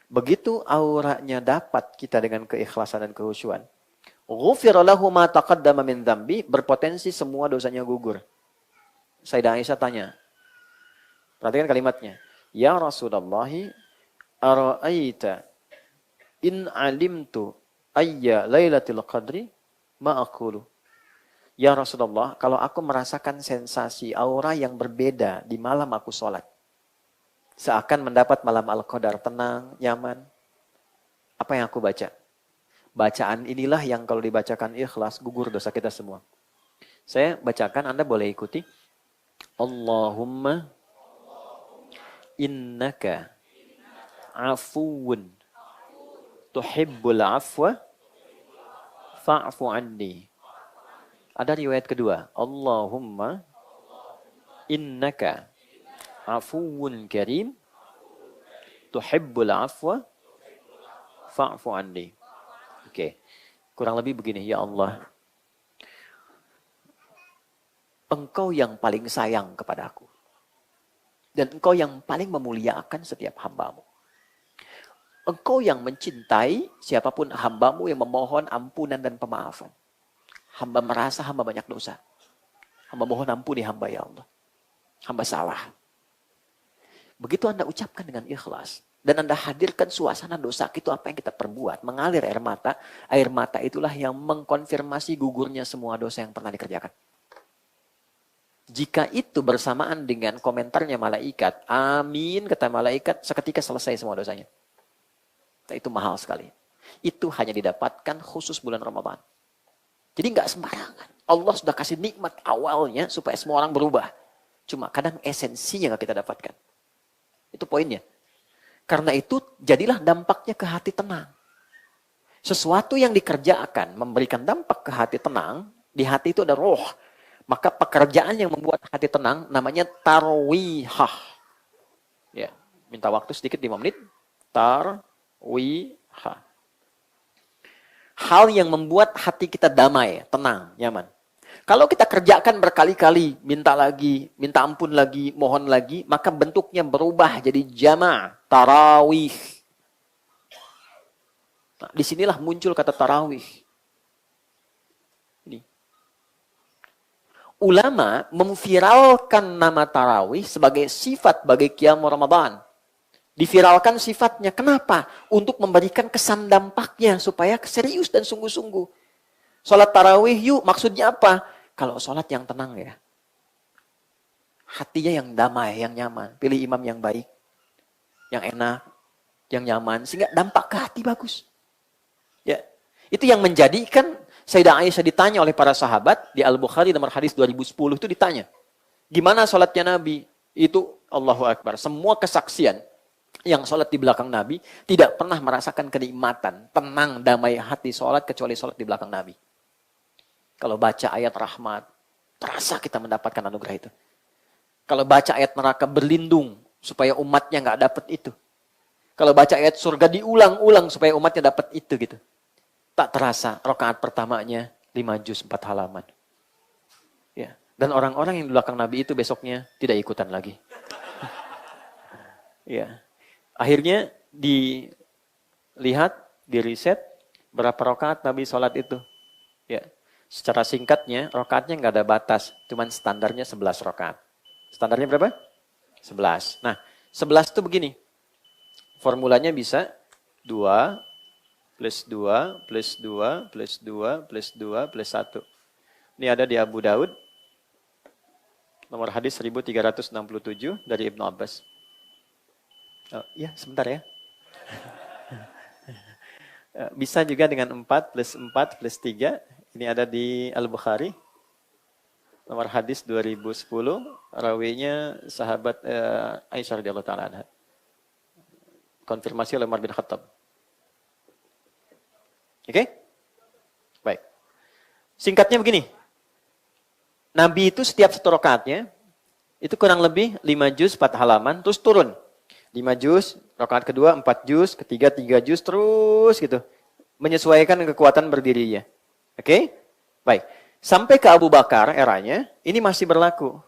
Begitu auranya dapat kita dengan keikhlasan dan kehusyuan. Ghufira lahu ma taqaddama min dzambi, berpotensi semua dosanya gugur. Sayyidah Aisyah tanya. Perhatikan kalimatnya. Ya Rasulullah, ara'aita in alimtu ayya lailatul qadri ma aqulu. Ya Rasulullah, kalau aku merasakan sensasi aura yang berbeda di malam aku sholat. Seakan mendapat malam Al-Qadar tenang, nyaman. Apa yang aku baca? Bacaan inilah yang kalau dibacakan ikhlas, gugur dosa kita semua. Saya bacakan, Anda boleh ikuti. Allahumma innaka afuwun tuhibbul afwa fa'fu anni. Ada riwayat kedua. Allahumma innaka afuwun karim tuhibbul afwa fa'fu anni. Oke. Kurang lebih begini, ya Allah. Engkau yang paling sayang kepadaku. Dan engkau yang paling memuliakan setiap hambamu. Engkau yang mencintai siapapun hambamu yang memohon ampunan dan pemaafan. Hamba merasa hamba banyak dosa. Hamba mohon ampuni hamba ya Allah. Hamba salah. Begitu Anda ucapkan dengan ikhlas. Dan Anda hadirkan suasana dosa itu apa yang kita perbuat. Mengalir air mata. Air mata itulah yang mengkonfirmasi gugurnya semua dosa yang pernah dikerjakan. Jika itu bersamaan dengan komentarnya malaikat, amin kata malaikat, seketika selesai semua dosanya. Nah, itu mahal sekali. Itu hanya didapatkan khusus bulan Ramadan. Jadi nggak sembarangan. Allah sudah kasih nikmat awalnya supaya semua orang berubah. Cuma kadang esensinya nggak kita dapatkan. Itu poinnya. Karena itu jadilah dampaknya ke hati tenang. Sesuatu yang dikerjakan memberikan dampak ke hati tenang, di hati itu ada roh. Maka pekerjaan yang membuat hati tenang namanya tarwihah. Ya, minta waktu sedikit 5 menit. Tarwihah. Hal yang membuat hati kita damai, tenang, nyaman. Kalau kita kerjakan berkali-kali, minta lagi, minta ampun lagi, mohon lagi, maka bentuknya berubah jadi jama', tarawih. Nah, disinilah muncul kata tarawih. Ulama memviralkan nama tarawih sebagai sifat bagi qiyam Ramadan. Diviralkan sifatnya. Kenapa? Untuk memberikan kesan dampaknya supaya serius dan sungguh-sungguh. Sholat tarawih yuk, maksudnya apa? Kalau sholat yang tenang ya. Hatinya yang damai, yang nyaman. Pilih imam yang baik, yang enak, yang nyaman. Sehingga dampak ke hati bagus. Ya, itu yang menjadikan Sayyidah Aisyah ditanya oleh para sahabat di Al-Bukhari nomor hadis 2010 itu ditanya. Gimana sholatnya Nabi? Itu Allahu Akbar. Semua kesaksian yang sholat di belakang Nabi tidak pernah merasakan kenikmatan, tenang, damai hati sholat kecuali sholat di belakang Nabi. Kalau baca ayat rahmat, terasa kita mendapatkan anugerah itu. Kalau baca ayat neraka, berlindung supaya umatnya nggak dapat itu. Kalau baca ayat surga, diulang-ulang supaya umatnya dapat itu gitu. Tak terasa rakaat pertamanya 5 juz 4 halaman. Ya. Dan orang-orang yang di belakang Nabi itu besoknya tidak ikutan lagi. Ya. Akhirnya dilihat, diriset berapa rakaat Nabi sholat itu. Ya. Secara singkatnya, rakaatnya nggak ada batas, cuman standarnya 11 rakaat. Standarnya berapa? 11. Nah, 11 itu begini. Formulanya bisa 2 plus 2 plus 2 plus 2 plus 2 plus 1. Ini ada di Abu Daud. Nomor hadis 1367 dari Ibnu Abbas. Oh, iya, sebentar ya. Bisa juga dengan 4 plus 4 plus 3. Ini ada di Al-Bukhari. Nomor hadis 2010. Rawinya sahabat Aisyah radhiyallahu ta'ala anha. Konfirmasi oleh Umar bin Khattab. Oke? Baik. Singkatnya begini. Nabi itu setiap satu rakaatnya, itu kurang lebih 5 juz 4 halaman, terus turun. 5 juz, rakaat kedua 4 juz, ketiga 3 juz, terus gitu. Menyesuaikan kekuatan berdirinya. Oke? Baik. Sampai ke Abu Bakar eranya, ini masih berlaku.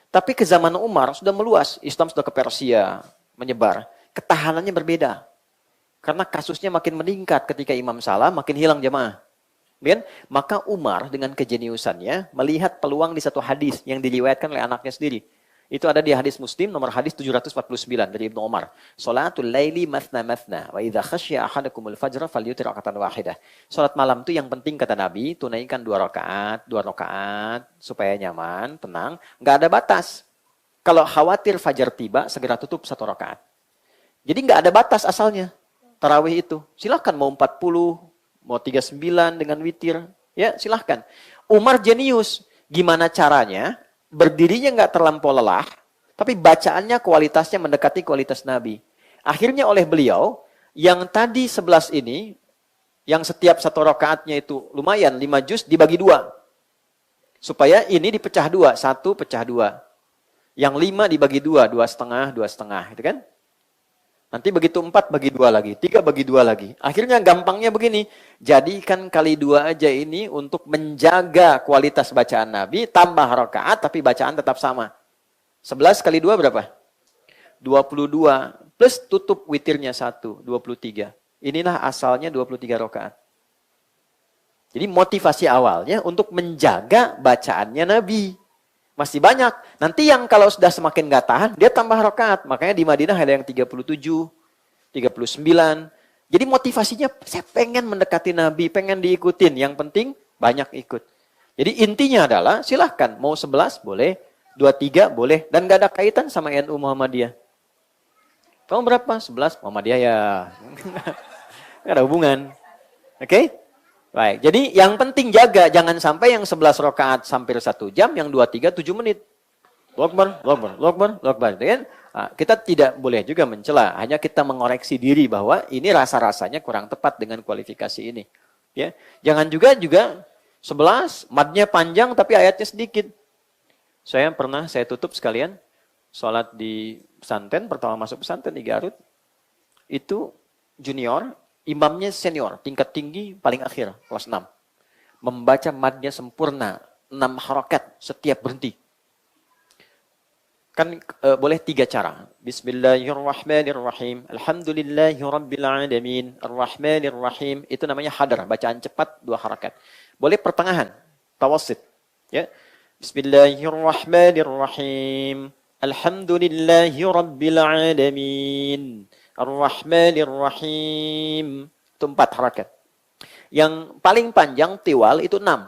Tapi ke zaman Umar sudah meluas. Islam sudah ke Persia, menyebar. Ketahanannya berbeda. Karena kasusnya makin meningkat ketika imam salah, makin hilang jamaah. Kan? Maka Umar dengan kejeniusannya melihat peluang di satu hadis yang diriwayatkan oleh anaknya sendiri. Itu ada di hadis Muslim nomor hadis 749 dari Ibnu Umar. Salatul laili mathna mathna wa idza khasya ahadakumul fajra falyutir rakatan wahidah. Salat malam itu yang penting kata Nabi, tunaikan 2 rakaat supaya nyaman, tenang, enggak ada batas. Kalau khawatir fajar tiba, segera tutup 1 rakaat. Jadi enggak ada batas asalnya. Tarawih itu. Silahkan mau 40, mau 39 dengan witir. Ya, silahkan. Umar jenius. Gimana caranya? Berdirinya nggak terlampau lelah, tapi bacaannya kualitasnya mendekati kualitas Nabi. Akhirnya oleh beliau, yang tadi 11 ini, yang setiap 1 rakaatnya itu lumayan, 5 juz dibagi 2. Supaya ini dipecah 2, 1 pecah 2. Yang 5 dibagi 2, 2,5, 2,5. Gitu kan? Nanti begitu 4 bagi 2 lagi, 3 bagi 2 lagi. Akhirnya gampangnya begini, jadikan kali 2 aja ini untuk menjaga kualitas bacaan Nabi, tambah rakaat tapi bacaan tetap sama. 11 kali 2 berapa? 22, plus tutup witirnya 1, 23. Inilah asalnya 23 rakaat. Jadi motivasi awalnya untuk menjaga bacaannya Nabi. Masih banyak. Nanti yang kalau sudah semakin nggak tahan, dia tambah rakaat. Makanya di Madinah ada yang 37, 39. Jadi motivasinya, saya pengen mendekati Nabi, pengen diikutin. Yang penting banyak ikut. Jadi intinya adalah, silahkan. Mau 11 boleh, 23 boleh. Dan nggak ada kaitan sama NU Muhammadiyah. Kamu berapa? 11 Muhammadiyah ya. Nggak ada hubungan. Oke? Baik, jadi yang penting jaga, jangan sampai yang 11 rakaat hampir 1 jam, yang 23 7 menit. Allahu Akbar. Nah, kita tidak boleh juga mencela, hanya kita mengoreksi diri bahwa ini rasa-rasanya kurang tepat dengan kualifikasi ini. Ya, jangan juga 11 madnya panjang tapi ayatnya sedikit. Saya tutup sekalian sholat di pesantren, pertama masuk pesantren di Garut, itu junior. Imamnya senior, tingkat tinggi paling akhir, kelas 6. Membaca madnya sempurna, 6 harakat setiap berhenti. Kan boleh 3 cara. Bismillahirrahmanirrahim. Alhamdulillahirrabbilalamin. Ar-Rahmanirrahim. Itu namanya hadar, bacaan cepat 2 harakat. Boleh pertengahan, tawassit. Ya. Bismillahirrahmanirrahim. Alhamdulillahirrabbilalamin. Ar-Rahmanir-Rahim. Itu 4 harakat. Yang paling panjang tiwal itu 6.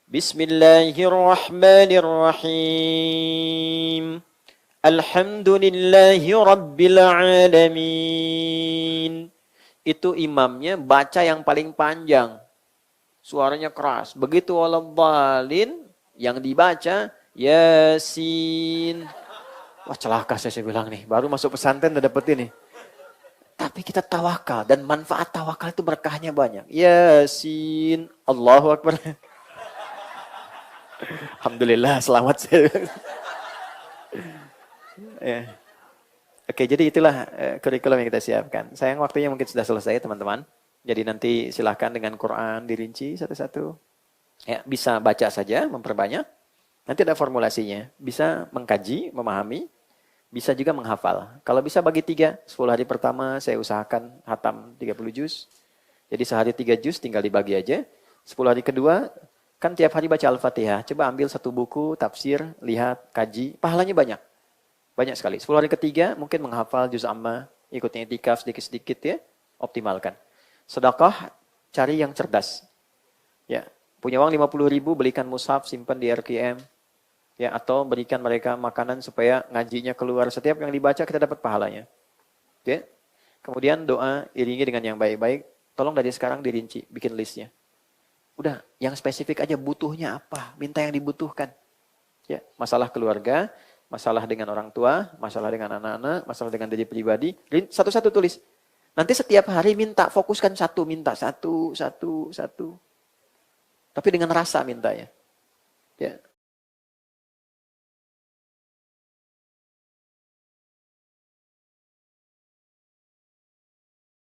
Bismillahirrahmanirrahim. Alhamdulillahirrabbilalamin. Itu imamnya baca yang paling panjang. Suaranya keras. Begitu waladhdallin yang dibaca Yasin. Wah celaka saya bilang nih. Baru masuk pesantren udah dapet ini. Tapi kita tawakal. Dan manfaat tawakal itu berkahnya banyak. Yasin. Allahu Akbar. Alhamdulillah selamat saya. Ya. Oke, jadi itulah kurikulum yang kita siapkan. Sayang waktunya mungkin sudah selesai teman-teman. Jadi nanti silahkan dengan Quran dirinci satu-satu. Ya, bisa baca saja, memperbanyak. Nanti ada formulasinya. Bisa mengkaji, memahami. Bisa juga menghafal. Kalau bisa bagi 3, 10 hari pertama saya usahakan hatam 30 juz. Jadi sehari 3 juz tinggal dibagi aja. 10 hari kedua, kan tiap hari baca Al-Fatihah. Coba ambil satu buku, tafsir, lihat, kaji. Pahalanya banyak. Banyak sekali. 10 hari ketiga mungkin menghafal juz amma, ikutnya itikaf sedikit-sedikit ya, optimalkan. Sedekah, cari yang cerdas. Ya, punya uang 50.000, belikan mushaf, simpan di RKM. Ya, atau berikan mereka makanan supaya ngajinya keluar. Setiap yang dibaca kita dapat pahalanya. Oke. Kemudian doa iringi dengan yang baik-baik. Tolong dari sekarang dirinci, bikin listnya. Udah, yang spesifik aja butuhnya apa, minta yang dibutuhkan. Ya, masalah keluarga, masalah dengan orang tua, masalah dengan anak-anak, masalah dengan diri pribadi, satu-satu tulis. Nanti setiap hari minta, fokuskan satu, minta satu. Tapi dengan rasa mintanya. Ya.